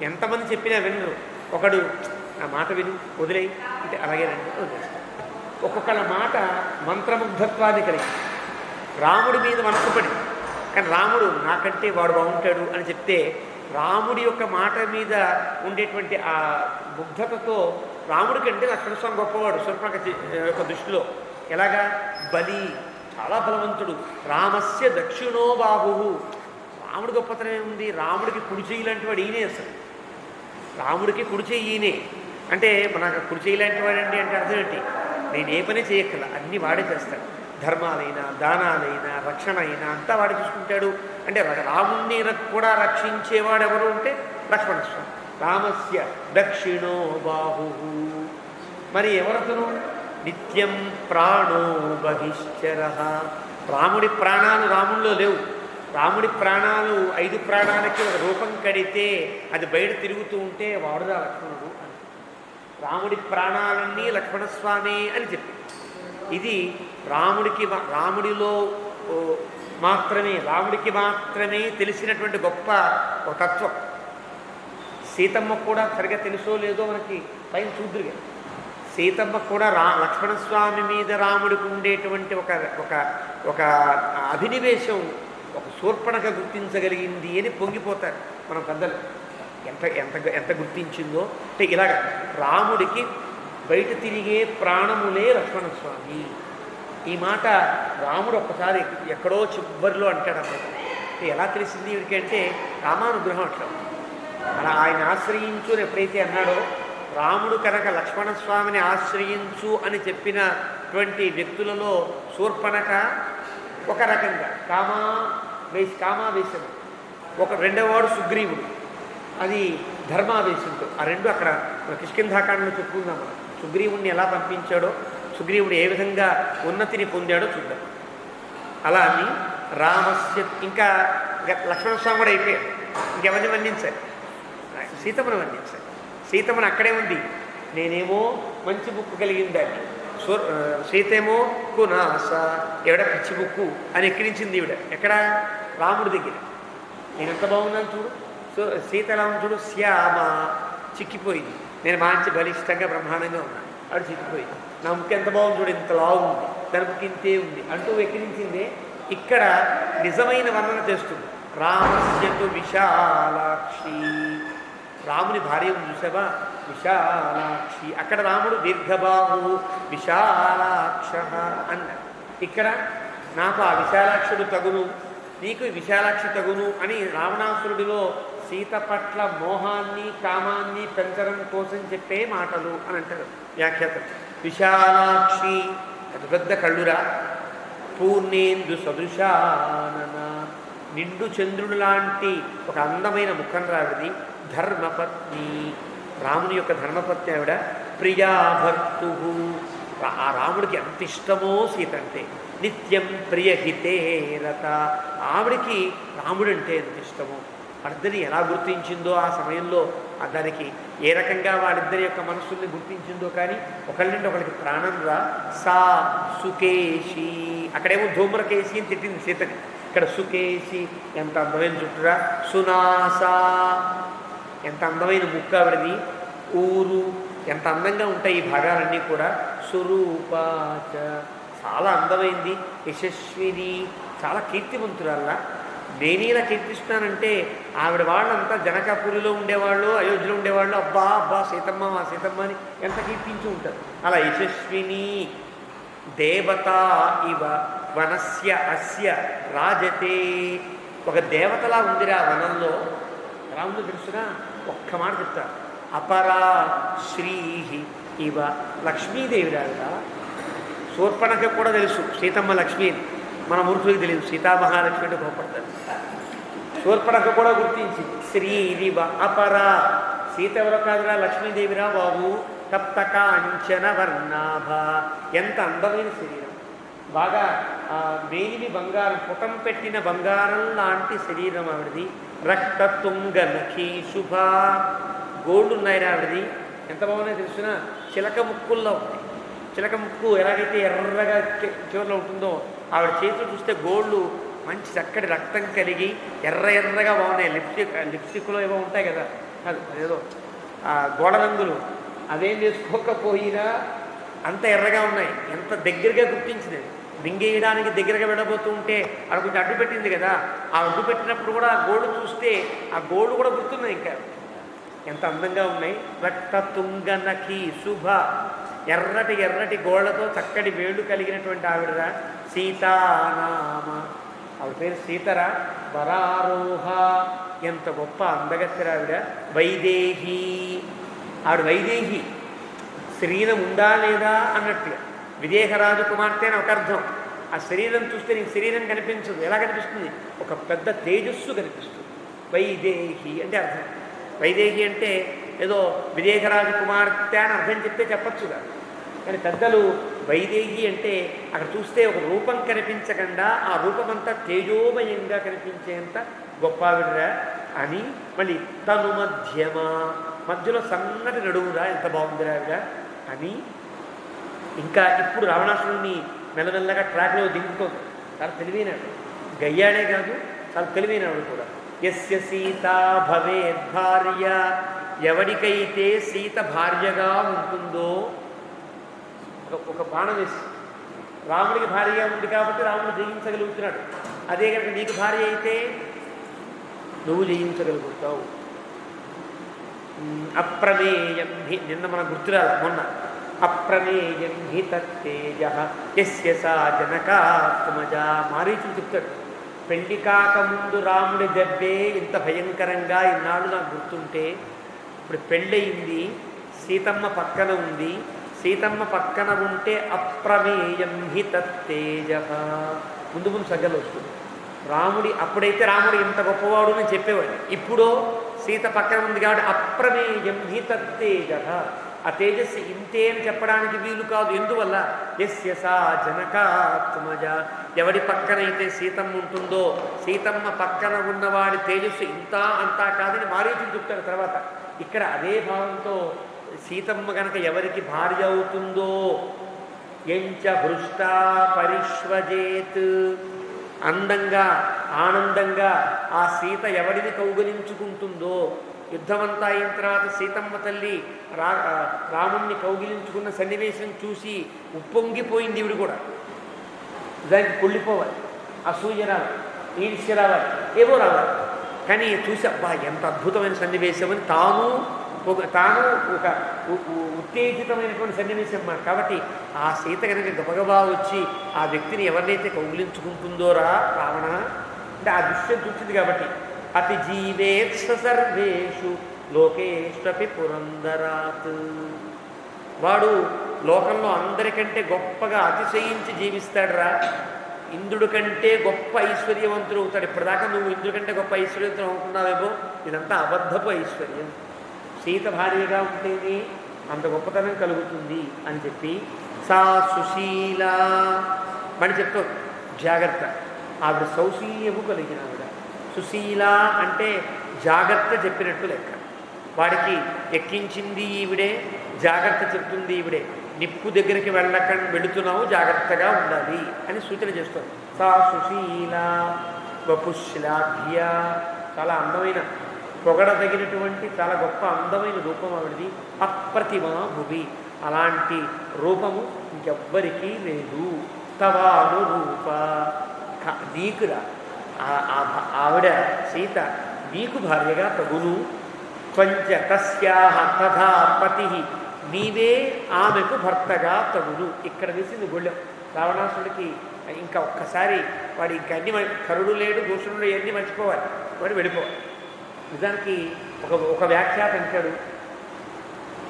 ఎంతమంది చెప్పినా వినరు. ఒకడు ఆ మాట విను వదిలేయి అంటే అలాగేనండి వదిలేస్తాడు. ఒక్కొక్కళ్ళ మాట మంత్రముగ్ధత్వాన్ని కలిగి రాముడి మీద మనసుపడి, కానీ రాముడు నాకంటే వాడు బాగుంటాడు అని చెప్తే రాముడి యొక్క మాట మీద ఉండేటువంటి ఆ ముగ్ధతతో రాముడి కంటే లక్ష్మణస్వామి గొప్పవాడు శూర్పణఖ యొక్క దృష్టిలో. ఎలాగా? బలి, చాలా బలవంతుడు. రామస్య దక్షిణో బాహు, రాముడి గొప్పతనం ఏముంది? రాముడికి కుడి చెయ్యి లాంటి వాడు ఈయనే. అసలు రాముడికి కుడి చెయ్యి ఈయనే. అంటే నాకు కుడి చెయ్యి లాంటి వాడండి అంటే అర్థం ఏంటి? నేను ఏ పని చేయక్కల, అన్నీ వాడే చేస్తాడు. ధర్మాలైనా, దానాలైనా, రక్షణ అయినా అంతా వాడే చూసుకుంటాడు. అంటే రాముణ్ణి కూడా రక్షించేవాడు ఎవరు అంటే లక్ష్మణస్వామి. రామస్య దక్షిణో బాహు. మరి ఎవరతను? నిత్యం ప్రాణో బహిశ్చర. రాముడి ప్రాణాలు రాముల్లో లేవు. రాముడి ప్రాణాలు 5 ప్రాణాలకి ఒక రూపం కడితే అది బయట తిరుగుతూ ఉంటే వాడుదా లక్ష్మణుడు అని. రాముడి ప్రాణాలన్నీ లక్ష్మణస్వామి అని చెప్పి ఇది రాముడిలో రాముడికి మాత్రమే తెలిసినటువంటి గొప్ప ఒక తత్వం. సీతమ్మ కూడా సరిగా తెలుసో లేదో మనకి పైన చూద్దురుగా. సీతమ్మ కూడా లక్ష్మణస్వామి మీద రాముడికి ఉండేటువంటి ఒక అభినివేశం ఒక శూర్పణఖ గుర్తించగలిగింది అని పొంగిపోతారు మన పెద్దలు. ఎంత గుర్తించిందో అంటే ఇలాగ రాముడికి బయట తిరిగే ప్రాణములే లక్ష్మణస్వామి. ఈ మాట రాముడు ఒక్కసారి ఎక్కడో చివరిలో అంటాడన్నమాట. ఎలా తెలిసింది వీడికి అంటే రామానుగ్రహం అట్లా. అలా ఆయన ఆశ్రయించు అని ఎప్పుడైతే అన్నాడో, రాముడు కనుక లక్ష్మణస్వామిని ఆశ్రయించు అని చెప్పినటువంటి వ్యక్తులలో శూర్పణఖ ఒక రకంగా కామావేశం, రెండవవాడు సుగ్రీవుడు, అది ధర్మావేశంతో. ఆ రెండు అక్కడ కిష్కింధాకాండలో చెప్పుకుందాం మనం. సుగ్రీవుడిని ఎలా పంపించాడో, సుగ్రీవుడు ఏ విధంగా ఉన్నతిని పొందాడో చూద్దాం. అలా అని రామస్య ఇంకా లక్ష్మణస్వామి కూడా అయిపోయాడు. ఇంకెవరిని వర్ణించాలి? సీతమ్మను వర్ణించాలి. సీతమ్మను అక్కడే ఉంది. నేనేమో మంచి బుక్కు కలిగిందాన్ని, సీతేమో కునాస, ఎవడ పిచ్చి బుక్కు అని ఎక్కిరించింది ఈవిడ. ఎక్కడ? రాముడి దగ్గర. నేను ఎంత బాగున్నాను చూడు. సీత ఎలా ఉంది చూడు, శ్యామ, చిక్కిపోయింది. నేను మంచి బలిష్టంగా బ్రహ్మాండంగా ఉన్నాను, ఆవిడ చిక్కిపోయింది. నా ముక్కు ఎంత బాగుంది చూడు, ఇంత లావు ఉంది, దాని ముక్కు ఇంతే ఉంది అంటూ ఎక్కిరించిందే. ఇక్కడ నిజమైన వర్ణన చేస్తుంది. రామస్యతు విశాలాక్షి, రాముని భార్య చూసావా, విశాలాక్షి. అక్కడ రాముడు దీర్ఘబాహు విశాలాక్ష అన్నాడు. ఇక్కడ నాకు ఆ విశాలాక్షుడు తగును, నీకు విశాలాక్షి తగును అని రావణాసురుడిలో సీత పట్ల మోహాన్ని కామాన్ని పెంచడం కోసం చెప్పే మాటలు అని అంటారు వ్యాఖ్యాతం. విశాలాక్షి, పెద్ద పెద్ద కళ్ళురా. పూర్ణేందు సదృశానన, నిండు చంద్రుడు లాంటి ఒక అందమైన ముఖం రావిది. ధర్మపత్ని, రాముని యొక్క ధర్మపత్ని ఆవిడ. ప్రియా భర్తు, ఆ రాముడికి ఎంత ఇష్టమో సీత అంటే. నిత్యం ప్రియహితే రత, ఆవిడికి రాముడంటే ఎంత ఇష్టమో. వాళ్ళిద్దరిని ఎలా గుర్తించిందో ఆ సమయంలో, దానికి ఏ రకంగా వాళ్ళిద్దరి యొక్క మనస్సుల్ని గుర్తించిందో కానీ ఒకళ్ళంటే ఒకరికి ప్రాణం రా. సా సుకేశి, అక్కడేమో ధూమ్రకేశి అని తిట్టింది సీతని, ఇక్కడ సుకేశి, ఎంత అందమైన జుట్టురా. సునాసా, ఎంత అందమైన ముక్కు ఆవిడది. ఊరు, ఎంత అందంగా ఉంటాయి ఈ భాగాలన్నీ కూడా. సురూపాచ, చాలా అందమైంది. యశస్విని, చాలా కీర్తివంతురాల్లా. నేనీలా కీర్తిస్తున్నానంటే ఆవిడ వాళ్ళంతా జనకాపురిలో ఉండేవాళ్ళు, అయోధ్యలో ఉండేవాళ్ళు, అబ్బా అబ్బా సీతమ్మ మా సీతమ్మ అని ఎంత కీర్తించి ఉంటారు. అలా యశస్విని దేవత ఇవ వనస్య అస్య రాజతే, ఒక దేవతలా ఉందిరా వనంలో. ఎలా ఉందో తెలుసునా, ఒక్క మాట చెప్తారు. అపరా శ్రీ ఇవ, లక్ష్మీదేవి రావిడ. శూర్పణఖ కూడా తెలుసు సీతమ్మ లక్ష్మీ, మన మూర్ఖులకు తెలియదు. సీతామహాలక్ష్మి అంటే కోపడతారు. శూర్పణఖ కూడా గుర్తించి శ్రీరివ అపరా, సీత ఎవరో కాదురా లక్ష్మీదేవిరా బాబు. తప్త కాంచన వర్ణాభ, ఎంత అందమైన శరీరం, బాగా మేలిమి బంగారం, పుటం పెట్టిన బంగారం లాంటి శరీరం ఆవిడది. రక్త తుంగ నఖీ శుభ, గోల్డ్ ఉన్నాయి ఆవిడది. ఎంత బాగున్నాయో తెలుసిన, చిలక ముక్కుల్లో ఉంది. చిలక ముక్కు ఎలాగైతే ఎర్రగా చివరిలో ఉంటుందో, ఆవిడ చేతులు చూస్తే గోళ్ళు మంచి చక్కటి రక్తం కలిగి ఎర్రగా బాగున్నాయి. లిప్స్టిక్లో ఏవో ఉంటాయి కదా, అది ఏదో గోడ రంగులు, అదేం చేసుకోకపోయినా అంత ఎర్రగా ఉన్నాయి. ఎంత దగ్గరగా గుర్తించింది. మింగేయడానికి దగ్గరగా వెళ్ళబోతూ ఉంటే అక్కడ కొంచెం అడ్డు పెట్టింది కదా, ఆ అడ్డు పెట్టినప్పుడు కూడా ఆ గోళ్ళు చూస్తే ఆ గోళ్ళు కూడా గుర్తున్నాయి. ఇంకా ఎంత అందంగా ఉన్నాయి. రక్త తుంగ నఖి శుభ, ఎర్రటి గోళ్లతో చక్కటి వేళ్ళు కలిగినటువంటి ఆవిడరా. సీతానామ, ఆవిడ పేరు సీతరా. వరారోహ, ఎంత గొప్ప అందగత్తెరా ఆవిడ. వైదేహి, ఆవిడ వైదేహి, శరీరం ఉందా లేదా అన్నట్టుగా. విదేహరాజు కుమార్తె అని ఒక అర్థం. ఆ శరీరం చూస్తే నీకు శరీరం కనిపించదు. ఎలా కనిపిస్తుంది? ఒక పెద్ద తేజస్సు కనిపిస్తుంది. వైదేహి అంటే అర్థం. వైదేహి అంటే ఏదో విదేహరాజు కుమార్తె అని అర్థం చెప్తే చెప్పచ్చుగా, కానీ పెద్దలు వైదేహి అంటే అక్కడ చూస్తే ఒక రూపం కనిపించకుండా ఆ రూపమంతా తేజోమయంగా కనిపించేంత గొప్ప ఆవిడరా అని. మళ్ళీ తను మధ్యమ, మధ్యలో సన్నటి నడువురా, ఎంత బాగుందిరా ఆవిడ అని. ఇంకా ఇప్పుడు రావణాసురుడిని మెల్లమెల్లగా ట్రాక్లో దింపుతోంది. చాలా తెలివైనడు, గయ్యాడే కాదు, చాలా తెలివైనవాడు కూడా. యస్య సీత భవేద్ భార్య, ఎవరికైతే సీత భార్యగా ఉంటుందో, ఒక బాణం వేసి రాముడికి భార్యగా ఉంది కాబట్టి రాముడు జయించగలుగుతున్నాడు. అదే కనుక నీకు భార్య అయితే నువ్వు జయించగలుగుతావు. అప్రమేయం హి, నిన్న మన గుర్తురాల మొన్న, అప్రమేయం హి తత్తేజ యస్య సా జనకాత్మజ. మారీచుడు చెప్తాడు, పెళ్లి కాకముందు రాముడి దెబ్బే ఇంత భయంకరంగా ఇన్నాళ్ళు నాకు గుర్తుంటే, ఇప్పుడు పెళ్ళయింది, సీతమ్మ పక్కన ఉంది, సీతమ్మ పక్కన ఉంటే అప్రమేయం హి తత్తేజ. ముందు సగ్గలు వస్తుంది. అప్పుడైతే రాముడు ఇంత గొప్పవాడు అని చెప్పేవాడు. ఇప్పుడు సీత పక్కన ఉంది కాబట్టి అప్రమేయం హి తత్తేజ, ఆ తేజస్సు ఇంతే అని చెప్పడానికి వీలు కాదు. ఎందువల్ల? యస్య సా జనకాత్మజ, ఎవడి పక్కనైతే సీతమ్మ ఉంటుందో, సీతమ్మ పక్కన ఉన్నవాడి తేజస్సు ఇంత అంతా కాదని మారీచుడు చెప్తాడు తర్వాత. ఇక్కడ అదే భావంతో సీతమ్మ కనుక ఎవరికి భార్య అవుతుందో, ఎంచ హృష్టా పరిష్వజేత్, అందంగా ఆనందంగా ఆ సీత ఎవడిని కౌగిలించుకుంటుందో, యుద్ధమంతా అయిన తర్వాత సీతమ్మ తల్లి రాముణ్ణి కౌగిలించుకున్న సన్నివేశం చూసి ఉప్పొంగిపోయింది. ఇవిడు కూడా దానికి కుళ్ళిపోవాలి, అసూయ రావాలి, ఈర్ష్య రావాలి, ఏవో రావాలి. కానీ చూసి అబ్బా ఎంత అద్భుతమైన సన్నివేశం అని తాను ఒక ఉత్తేజితమైనటువంటి సన్నివేశం అన్నమాట. కాబట్టి ఆ సీత కనుక గబగబా వచ్చి ఆ వ్యక్తిని ఎవరినైతే కౌగిలించుకుంటుందోరా రావణ అంటే ఆ దృశ్యం చూసింది కాబట్టి. అతి జీవేత్స సర్వేషు లోకేష్వపి పురందరాత్, వాడు లోకంలో అందరికంటే గొప్పగా అతిశయించి జీవిస్తాడురా. ఇంద్రుడి కంటే గొప్ప ఐశ్వర్యవంతుడు అవుతాడు. ఇప్పటిదాకా నువ్వు ఇంద్రుడి కంటే గొప్ప ఐశ్వర్యవంతుడు అవుతున్నావేమో, ఇదంతా అబద్ధపు ఐశ్వర్యం. సీత భార్యగా ఉంటేనే అంత గొప్పతనం కలుగుతుంది అని చెప్పి. స సా సుశీల మళ్ళీ చెప్తావు జాగ్రత్త. ఆవిడ సౌశీల్యము కలిగిన ఆవిడ. సుశీల అంటే జాగ్రత్త చెప్పినట్టు లెక్క. వాడికి ఎక్కించింది ఈవిడే, జాగ్రత్త చెప్తుంది ఈవిడే. నిప్పు దగ్గరికి వెళుతున్నావు, జాగ్రత్తగా ఉండాలి అని సూచన చేస్తుంది. సా సుశీల వపుశ్లాఘ్య, చాలా అందమైన పొగడదగినటువంటి చాలా గొప్ప అందమైన రూపం ఆవిడది. అప్రతిమా భువి, అలాంటి రూపము ఇంకెవ్వరికీ లేదు. తవాను రూప, నీకురా ఆవిడ సీత నీకు భార్యగా తగును. త్వంచ తస్యాహ తథా పతి, నీవే ఆమెకు భర్తగా తగును. ఇక్కడ వేసింది గొళ్ళెం రావణాసుడికి. ఇంకా ఒక్కసారి వాడు ఇంకా అన్ని కరుడు లేడు, దూషణుడు అన్నీ మర్చిపోవాలి, వాడు వెళ్ళిపోవాలి. నిజానికి ఒక వ్యాఖ్యాత అంటాడు,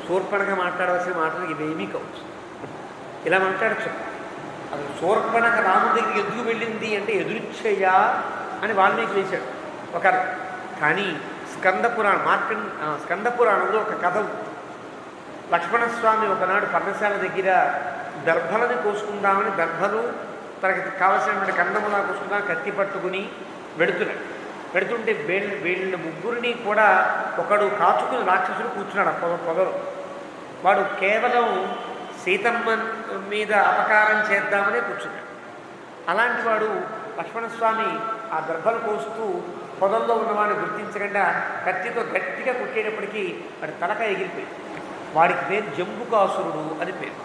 శూర్పణఖ మాట్లాడవలసిన మాటలు ఇవేమీ కావచ్చు, ఇలా మాట్లాడచ్చు. అది శూర్పణఖ రాముడి దగ్గరికి ఎందుకు వెళ్ళింది అంటే ఎదురిచ్చయ్యా అని వాల్మీకి వేశాడు ఒక. కానీ స్కందపురాణంలో ఒక కథ ఉంది. లక్ష్మణస్వామి ఒకనాడు పర్ణశాల దగ్గర దర్భలని కోసుకుందామని, దర్భలు తనకి కావలసినటువంటి కందములా కోసుకుందామని కత్తి పట్టుకుని వెడుతుంటే వీళ్ళ ముగ్గురిని కూడా ఒకడు కాచుకుని రాక్షసుడు కూర్చున్నాడు ఆ పొగలో. వాడు కేవలం సీతమ్మ మీద అపకారం చేద్దామనే కూర్చున్నాడు. అలాంటి వాడు లక్ష్మణస్వామి ఆ దర్భలు కోస్తూ పొదల్లో ఉన్నవాడిని గుర్తించకుండా కత్తితో గట్టిగా కొట్టేటప్పటికీ వాడి తలక ఎగిరిపోయింది. వాడికి పేరు జంబుకాసురుడు అని పేరు.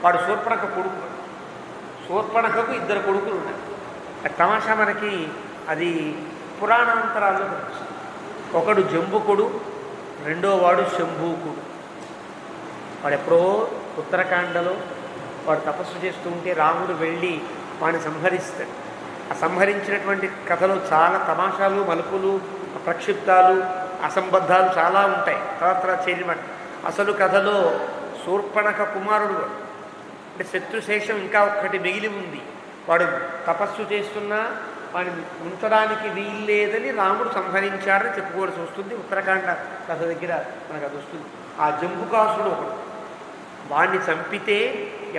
వాడు శూర్పణఖ కొడుకు. శూర్పణఖకు 2 కొడుకులు ఉన్నాయి. తమాషా మనకి అది పురాణాంతరాల్లో కనిపిస్తుంది. ఒకడు జంబుకుడు, రెండో వాడు శంభూకుడు. వాడు ఎప్పుడో ఉత్తరాఖండలో వాడు తపస్సు చేస్తూ ఉంటే రాముడు వెళ్ళి వాడిని సంహరిస్తాడు. ఆ సంహరించినటువంటి కథలో చాలా తమాషాలు, మలుపులు, ప్రక్షిప్తాలు, అసంబద్ధాలు చాలా ఉంటాయి. తర్వాత చేరిన అసలు కథలో శూర్పణఖ కుమారుడు, అంటే శత్రుశేషం ఇంకా ఒక్కటి మిగిలి ఉంది. వాడు తపస్సు చేస్తున్నా వాడిని ఉంచడానికి వీల్లేదని రాముడు సంహరించాడని చెప్పుకోవాల్సి వస్తుంది. ఉత్తరాఖండ కథ దగ్గర మనకు అది వస్తుంది. ఆ జంబుకాసుడు ఒకడు. వాడిని చంపితే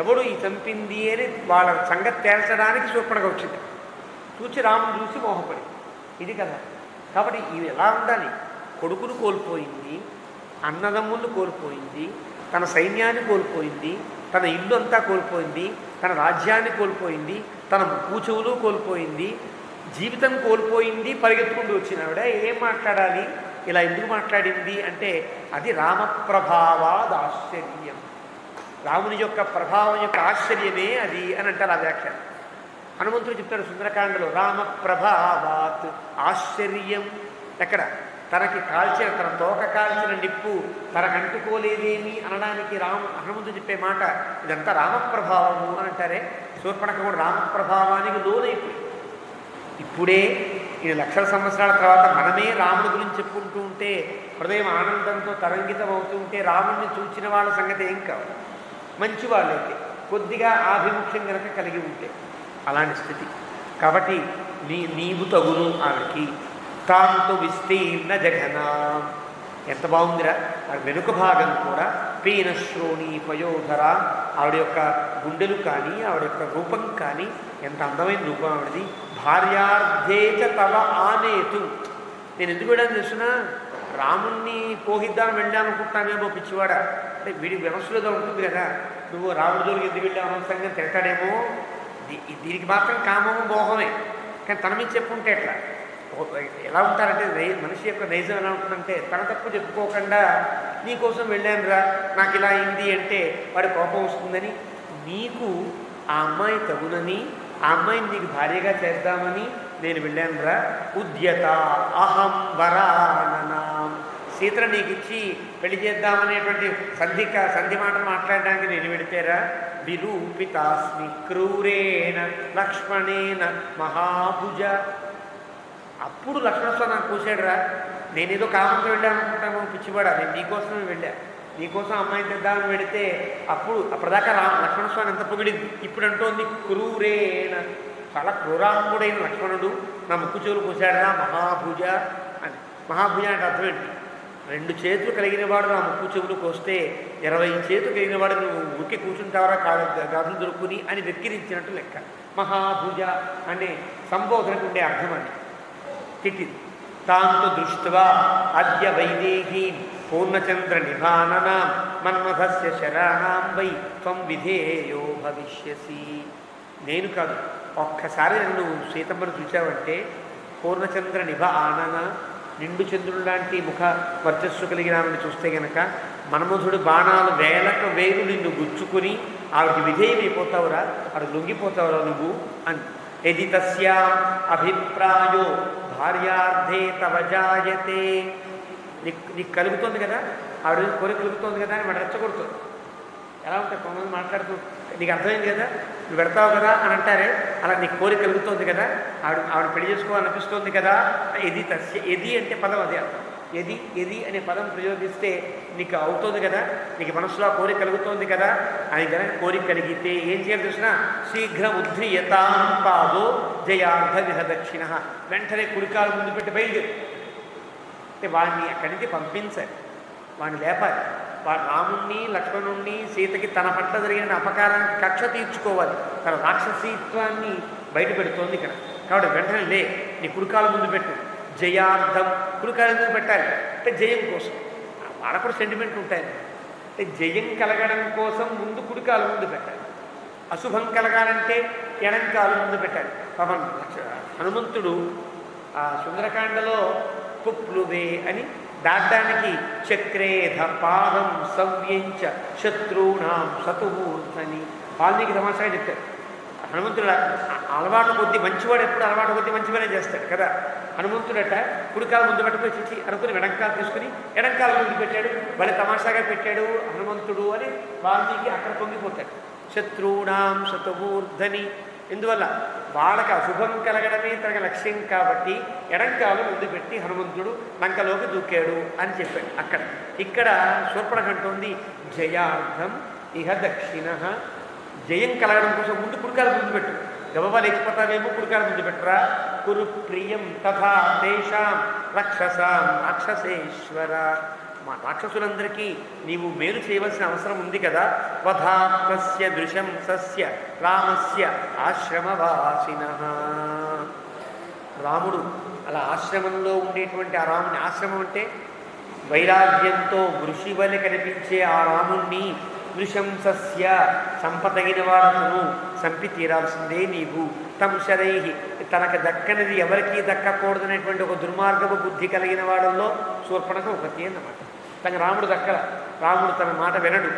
ఎవడు ఈ చంపింది అని వాళ్ళ సంగతి తేల్చడానికి శూర్పణఖ వచ్చింది. చూచి రాముడు చూసి మోహపడి, ఇది కదా. కాబట్టి ఇవి ఎలా ఉండాలి? కొడుకును కోల్పోయింది, అన్నదమ్ములను కోల్పోయింది, తన సైన్యాన్ని కోల్పోయింది, తన ఇల్లు అంతా కోల్పోయింది, తన రాజ్యాన్ని కోల్పోయింది, తన కూచువులు కోల్పోయింది, జీవితం కోల్పోయింది. పరిగెత్తుకుంటూ వచ్చిన ఆవిడ ఏం మాట్లాడాలి? ఇలా ఎందుకు మాట్లాడింది అంటే అది రామప్రభావాద్ ఆశ్చర్యం, రాముని యొక్క ప్రభావం యొక్క ఆశ్చర్యమే అది అని అంటారు ఆ వ్యాఖ్య. హనుమంతుడు చెప్తాడు సుందరకాండలో, రామప్రభావాత్ ఆశ్చర్యం. ఎక్కడ తనకి తన తోక కాల్చిన నిప్పు తనకు అంటుకోలేదేమి అనడానికి హనుమంతుడు చెప్పే మాట ఇదంతా రామప్రభావము అని అంటారే. శూర్పణఖ కూడా రామప్రభావానికి లోనైపోయి ఇప్పుడే ఈ లక్షల సంవత్సరాల తర్వాత మనమే రాముడి గురించి చెప్పుకుంటూ ఉంటే హృదయం ఆనందంతో తరంగితం అవుతూ ఉంటే రాముడిని చూచిన వాళ్ళ సంగతి ఏం కావాలి? మంచి వాళ్ళైతే, కొద్దిగా ఆభిముఖ్యం కనుక కలిగి ఉంటే అలాంటి స్థితి. కాబట్టి నీవు తగును ఆవిడకి. తాంతు విస్తీర్ణ జఘనా, ఎంత బాగుందిరా. ఆవిడ వెనుక భాగం కూడా పీనశ్రోణి పయోధర, ఆవిడ యొక్క గుండెలు కానీ ఆవిడ యొక్క రూపం కానీ ఎంత అందమైన రూపం ఆవిడది. భార్యార్థేచ తవ ఆనేతు, నేను ఎందుకు వెళ్ళాను తెలుసునా? రాముణ్ణి పోహిద్దాం వెళ్ళామనుకుంటామేమో పిచ్చివాడ, అంటే వీడి వ్యవస్థలో ఉంటుంది కదా, నువ్వు రాముడి జోలికి ఎందుకు వెళ్ళావు అనవసరంగా తిడతాడేమో. దీనికి మాత్రం కామము మోహమే. కానీ తన మీద చెప్పుంటే ఎట్లా ఎలా ఉంటారంటే మనిషి యొక్క నైజం ఎలా ఉంటుందంటే తన తప్పు చెప్పుకోకుండా నీకోసం వెళ్ళానురా నాకు ఇలా అయింది అంటే వాడి కోపం వస్తుందని, నీకు ఆ అమ్మాయి తగునని ఆ అమ్మాయిని నీకు భార్యగా చేద్దామని నేను వెళ్ళానురా. ఉద్యత అహం వరాననాం, సీతను నీకు ఇచ్చి పెళ్లి చేద్దామనేటువంటి సంధి మాటలు మాట్లాడడానికి నేను వెళితేరా. విరూపితాస్మి క్రూరేణ లక్ష్మణేన మహాభుజ, అప్పుడు లక్ష్మణస్వామి నాకు కూసాడురా. నేనేదో కామంతో వెళ్ళామనుకుంటాను పిచ్చివాడా, నేను నీకోసమే వెళ్ళా, నీకోసం అమ్మాయిని తెద్దామని వెళితే అప్పటిదాకా లక్ష్మణస్వామి ఎంత పొగిడింది. ఇప్పుడు అంటోంది క్రూరేణ, చాలా క్రూరాత్ముడైన లక్ష్మణుడు నా ముక్కు చెవులు కూసాడురా మహాభుజ అని. మహాభుజ అంటే అర్థం ఏంటి? 2 చేతులు కలిగిన వాడు నా ముక్కు చెవులు కోస్తే 20 చేతులు కలిగిన వాడు నువ్వు ఉరికి కూర్చుంటావరా గాజులు దొరుకుని అని వెక్కిరించినట్టు లెక్క. మహాభుజ అనే సంబోధనకు ఉండే అర్థం అని తిట్టింది. తాంతు దృష్ట్వా అద్య వైదేహీం పూర్ణచంద్ర నిభాననా మన్మథస్య శరాణాం వై త్వం విధేయో భవిష్యసి. నేను కాదు, ఒక్కసారి నన్ను సీతమ్మను చూచావంటే పూర్ణచంద్ర నిభ ఆనన నిండు చంద్రుడు లాంటి ముఖ వర్చస్సు కలిగిన ఆమెను చూస్తే గనక మన్మధుడు బాణాలు వేలకు వేలు నిన్ను గుచ్చుకుని ఆవిడికి విధేయమైపోతావురా, ఆవిడ లొంగిపోతావురా నువ్వు అని. యది తస్యా అభిప్రాయో భార్యార్థే తవ జాయతే. నీకు కలుగుతుంది కదా, ఆవిడ కోరిక కలుగుతుంది కదా అని మన రెచ్చగొడుతుంది. ఎలా ఉంటాయి కొంతమంది మాట్లాడుతూ, నీకు అర్థమైంది కదా, నువ్వు పెడతావు కదా అని అంటారే, అలా నీకు కోరిక కలుగుతుంది కదా, ఆవిడ పెళ్లి చేసుకోవాలనిపిస్తుంది కదా. ఎది తస్య, ఎది అంటే పదం అదే అర్థం. ఎది అనే పదం ప్రయోగిస్తే నీకు అవుతుంది కదా, నీకు మనసులో కోరిక కలుగుతోంది కదా అని కనుక కోరిక కలిగితే ఏం చేయాలి చూసినా శీఘ్రం ఉద్ధ్రియతాం పాదో జయార్థ విహదక్షిణ. వెంటనే కుడికాలు ముందు పెట్టి బయలుదేరు. అంటే వాడిని అక్కడి నుంచి పంపించాలి, వాడిని లేపాలి. వాడు రాముణ్ణి లక్ష్మణుణ్ణి సీతకి తన పట్ల జరిగిన అపకారానికి కక్ష తీర్చుకోవాలి. తన రాక్షసీత్వాన్ని బయటపెడుతోంది ఇక్కడ. కాబట్టి వెంటనే లే, నీ కుడికాలు ముందు పెట్టు. జయార్థం కుడికాలు ముందు పెట్టాలి అంటే జయం కోసం. వాళ్ళకు కూడా సెంటిమెంట్ ఉంటాయి. అంటే జయం కలగడం కోసం ముందు కుడికాలు ముందు పెట్టాలి. అశుభం కలగాలంటే ఎడంకాలు ముందు పెట్టాలి. పవన్ హనుమంతుడు ఆ సుందరకాండలో పుప్లువే అని దాటానికి చక్రేధ పాదం సవ్యంచ శత్రువునాం సతుమూర్ధని వాల్మీకి తమాషాగా చెప్తాడు. హనుమంతుడు అలవాటు కొద్దీ మంచివాడు ఎప్పుడు అలవాటు కొద్దీ మంచి పనే చేస్తాడు కదా. హనుమంతుడట కుడికాలు ముందు పెట్టుకుని చిచ్చి అనుకుని ఎడంకాలు తీసుకుని ఎడంకాలు ముందు పెట్టాడు. వాళ్ళ తమాషాగా పెట్టాడు హనుమంతుడు అని వాల్మీకి అక్కడ పొంగిపోతాడు. శత్రువునాం సతుమూర్ధని. ఎందువల్ల వాళ్ళకి అశుభం కలగడమే తన లక్ష్యం కాబట్టి ఎడంకాలు ముందు పెట్టి హనుమంతుడు లంకలోకి దూకాడు అని చెప్పాడు అక్కడ. ఇక్కడ శూర్పణఖ అంటోంది జయార్థం ఇహ దక్షిణ. జయం కలగడం కోసం ముందు కుడికాలు ముందు పెట్టు. గబబా లేకపోతావేమో కుడికాలు ముందు పెట్టరా. కురు ప్రియం తథా తేషాం రక్షసాం రాక్షసేశ్వర. మా రాక్షసులందరికీ నీవు మేలు చేయవలసిన అవసరం ఉంది కదా. వధాత్వస్య దృశం సస్య రామస్య ఆశ్రమవాసిన. రాముడు అలా ఆశ్రమంలో ఉండేటువంటి ఆ రాముని, ఆశ్రమం అంటే వైరాగ్యంతో వృషి వలె కనిపించే ఆ రాముణ్ణి నృశంసస్య సంపదగిన వాడను సంపి తీరాల్సిందే నీవు. తంశరై తనకు దక్కనిది ఎవరికీ దక్కకూడదనేటువంటి ఒక దుర్మార్గపు బుద్ధి కలిగిన వాడల్లో శూర్పణఖ ఒకటి అన్నమాట. తన రాముడు దక్కల, రాముడు తన మాట వినడు,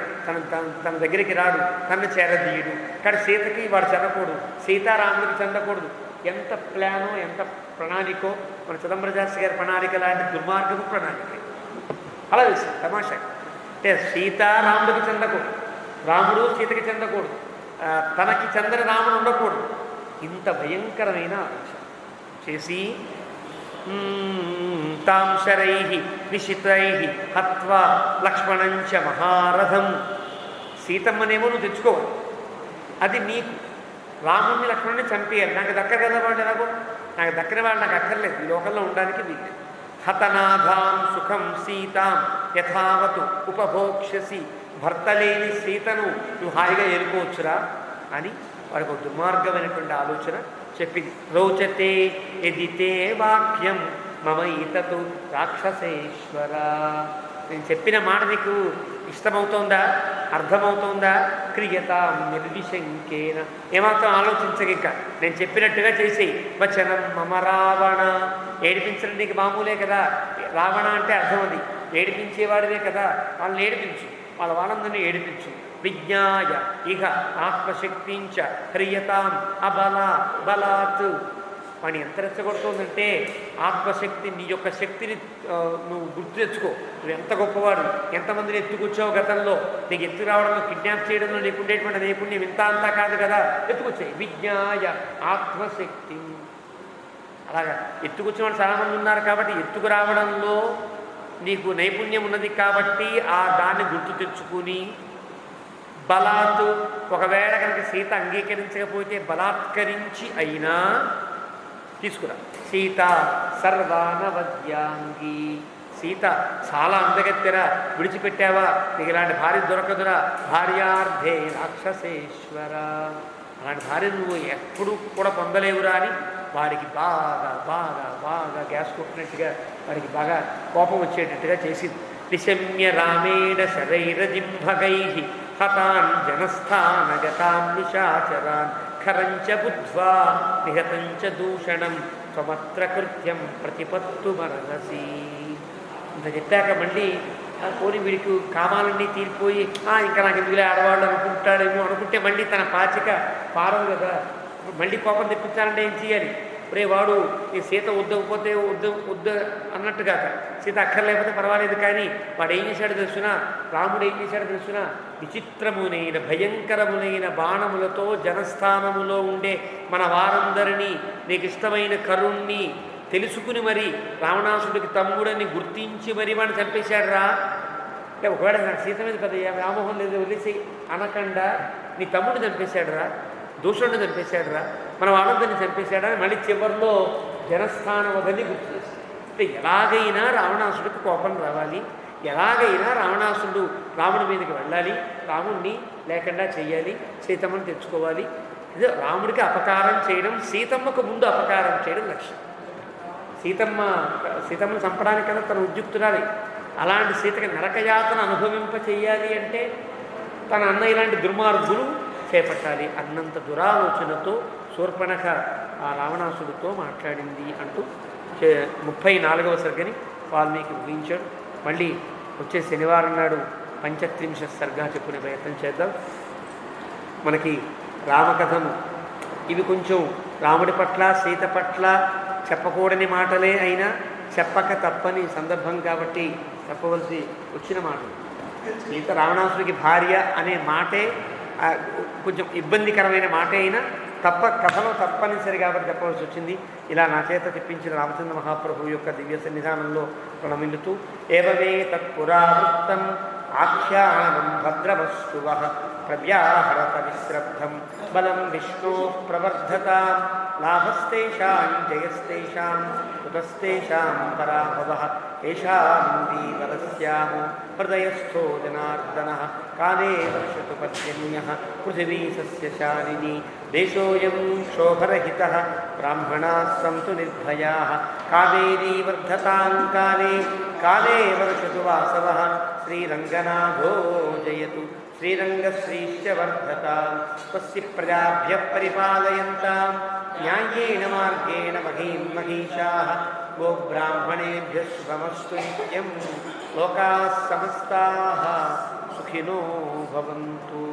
తన దగ్గరికి రాడు, తనను చేరదీయుడు. కానీ సీతకి వాడు చెందకూడదు, సీతారాముడికి చెందకూడదు. ఎంత ప్లానో ఎంత ప్రణాళికో మన చిదంబరశాస్త్రి గారి ప్రణాళిక లాంటి దుర్మార్గపు ప్రణాళిక అలా వేసింది తమాషా. అంటే సీతారాముడికి చెందకూడదు, రాముడు సీతకి చెందకూడదు, తనకి చెందని రాముడు ఉండకూడదు. ఇంత భయంకరమైన ఆలోచన చేసి తాంశరై నిశితై హత్వా లక్ష్మణంచ మహారథం. సీతమ్మనేమో నువ్వు తెచ్చుకోవాలి, అది నీకు. రాముడిని లక్ష్మణుని చంపేయాలి. నాకు దక్కరు కదా వాడు, ఎలాగో నాకు దక్కని వాడు నాకు అక్కర్లేదు, ఈ లోకంలో ఉండడానికి వీల్లేదు. హతనాథాం సుఖం సీతాం యథావతు ఉపభోక్ష్యసి. భర్త లేని సీతను నువ్వు హాయిగా ఏరుకోవచ్చురా అని వాడికి ఒక దుర్మార్గమైనటువంటి ఆలోచన చెప్పింది. రోచతే ఎదితే వాక్యం మమ ఈతతు రాక్షసేశ్వర. నేను చెప్పిన మాట నీకు ఇష్టమవుతోందా, అర్థమవుతోందా? క్రియతాం నిర్విశంకేన. ఏమాత్రం ఆలోచించక ఇంకా నేను చెప్పినట్టుగా చేసేయి. వచనం మమ రావణ. ఏడిపించడం నీకు మామూలే కదా. రావణ అంటే అర్థం అది, ఏడిపించేవాడివే కదా. వాళ్ళని ఏడిపించు, వాళ్ళందరినీ ఏడిపించు. విజ్ఞాయ ఇహ ఆత్మశక్తించ హ్రియతాం అబల బలాత్. వాడిని ఎంత రెచ్చగొడుతోందంటే ఆత్మశక్తి, నీ యొక్క శక్తిని నువ్వు గుర్తు తెచ్చుకో. నువ్వు ఎంత గొప్పవాడు, ఎంతమందిని ఎత్తుకొచ్చావు గతంలో. నీకు ఎత్తు రావడంలో, కిడ్నాప్ చేయడంలో నీకు ఉండేటువంటి నైపుణ్యం ఇంత అంతా కాదు కదా, ఎత్తుకొచ్చాయి. విజ్ఞాయ ఆత్మశక్తి. అలాగా ఎత్తుకొచ్చిన వాళ్ళు చాలామంది ఉన్నారు కాబట్టి ఎత్తుకు రావడంలో నీకు నైపుణ్యం ఉన్నది కాబట్టి ఆ దాన్ని గుర్తు తెచ్చుకుని బలాత్. ఒకవేళ కనుక సీత అంగీకరించకపోతే బలాత్కరించి అయినా తీసుకురా. సీత సర్వానవద్యాంగి. సీత చాలా అందగత్తెరా, విడిచిపెట్టావా, నీకు ఇలాంటి భార్య దొరకదురా, భార్యార్థే రాక్షసేశ్వర, అలాంటి భార్య నువ్వు ఎప్పుడు కూడా పొందలేవురా అని వాడికి బాగా బాగా బాగా గ్యాస్ కొట్టినట్టుగా వాడికి బాగా కోపం వచ్చేటట్టుగా చేసింది. నిశమ్య రామేణ శరైరజింభగై హతాన్ జనస్థానగతాన్ నిశాచరాన్ ఖరంచ బుద్ధ్వా నిహతంచ దూషణం త్వమత్ర కృత్యం ప్రతిపత్తు మరదసి. ఇంత చెప్పాక మళ్ళీ పోని వీడికి కామాలన్నీ తీరిపోయి ఇంకా నాకు ఎందుకులే ఆడవాళ్ళు అనుకుంటాడేమో అనుకుంటే మళ్ళీ తన పాచిక పారవు కదా, మళ్ళీ కోపం తెప్పించాలంటే ఏం చేయాలి? రే వాడు ఈ సీత వద్దకపోతే వద్దు అన్నట్టుగా, సీత అక్కర్లేకపోతే పర్వాలేదు, కానీ వాడు ఏం చేశాడు తెలుసునా, రాముడు ఏం చేశాడు తెలుసునా, విచిత్రమునైన భయంకరములైన బాణములతో జనస్థానములో ఉండే మన వారందరినీ నీకు ఇష్టమైన కరుణ్ణి తెలుసుకుని మరి రావణాసుడికి తమ్ముడని గుర్తించి మరి వాడిని చంపేశాడు రా. అంటే ఒకవేళ నాకు సీత మీద పెద్ద వ్యామోహం లేదు వదిలేసి అనకుండా నీ తమ్ముడిని చంపేశాడు రా, దూషణుడు చంపేశాడు రా, మన వాళ్ళందరినీ చంపేశాడా, మళ్ళీ చివరిలో జనస్థానం వదని గుర్తు చేస్తాడు. అంటే ఎలాగైనా రావణాసుడికి కోపం రావాలి, ఎలాగైనా రావణాసుడు రాముడి మీదకి వెళ్ళాలి, రాముడిని లేకుండా చెయ్యాలి, సీతమ్మను తెచ్చుకోవాలి. ఇది రాముడికి అపకారం చేయడం, సీతమ్మకు ముందు అపకారం చేయడం లక్ష్యం. సీతమ్మను చంపడానికి కదా తన ఉద్యుక్తురాలి. అలాంటి సీతకి నరకయాతన అనుభవింప చెయ్యాలి అంటే తన అన్న ఇలాంటి దుర్మార్గులు చేపట్టాలి అన్నంత దురాలోచనతో శూర్పణఖ ఆ రావణాసుడితో మాట్లాడింది అంటూ 34వ సర్గని వాల్మీకి ముగించాడు. మళ్ళీ వచ్చే శనివారం నాడు 35 సర్గా చెప్పుకునే ప్రయత్నం చేద్దాం. మనకి రామకథను ఇవి కొంచెం రాముడి పట్ల సీత పట్ల చెప్పకూడని మాటలే అయినా చెప్పక తప్పని సందర్భం కాబట్టి చెప్పవలసి వచ్చిన మాటలు. సీత రావణాసుడికి భార్య అనే మాటే కొంచెం ఇబ్బందికరమైన మాట అయినా కథలో తప్పనిసరి కాబట్టి చెప్పవలసి వచ్చింది. ఇలా నా చేత తెప్పించిన రామచంద్ర మహాప్రభు యొక్క దివ్య సన్నిధానంలో ప్రణమిల్లుతూ ఏవమే తత్పురావృత్తం ఆఖ్యానం భద్రవస్తువః ప్రవ్యాహరత విశ్రబ్ధం బలం విష్ణో ప్రవర్ధతాం లాభస్తేషాం జయస్తేషాం కుతస్తేషాం పరాభవః ఏషాం వీవరస్యామో హృదయస్థో జనార్దనః కాలే వర్షతు పర్జన్యః పృథివీ సస్యశాలినీ దేశోऽयं శోభరహితః బ్రాహ్మణాः సంతు నిర్భయాः కావేరీ వర్ధతాం కాలే కాలే వర్షతు వాసవః శ్రీరంగనాథో జయతు శ్రీరంగశ్రీశ్చ వర్ధతాం స్వస్తి ప్రజాభ్యః పరిపాలయంతాం న్యాయేన మార్గేణ మహీం మహిషాః గోబ్రాహ్మణేభ్యः శుభమస్తు నిత్యం లోకాः సమస్తాः సుఖినో భవంతు.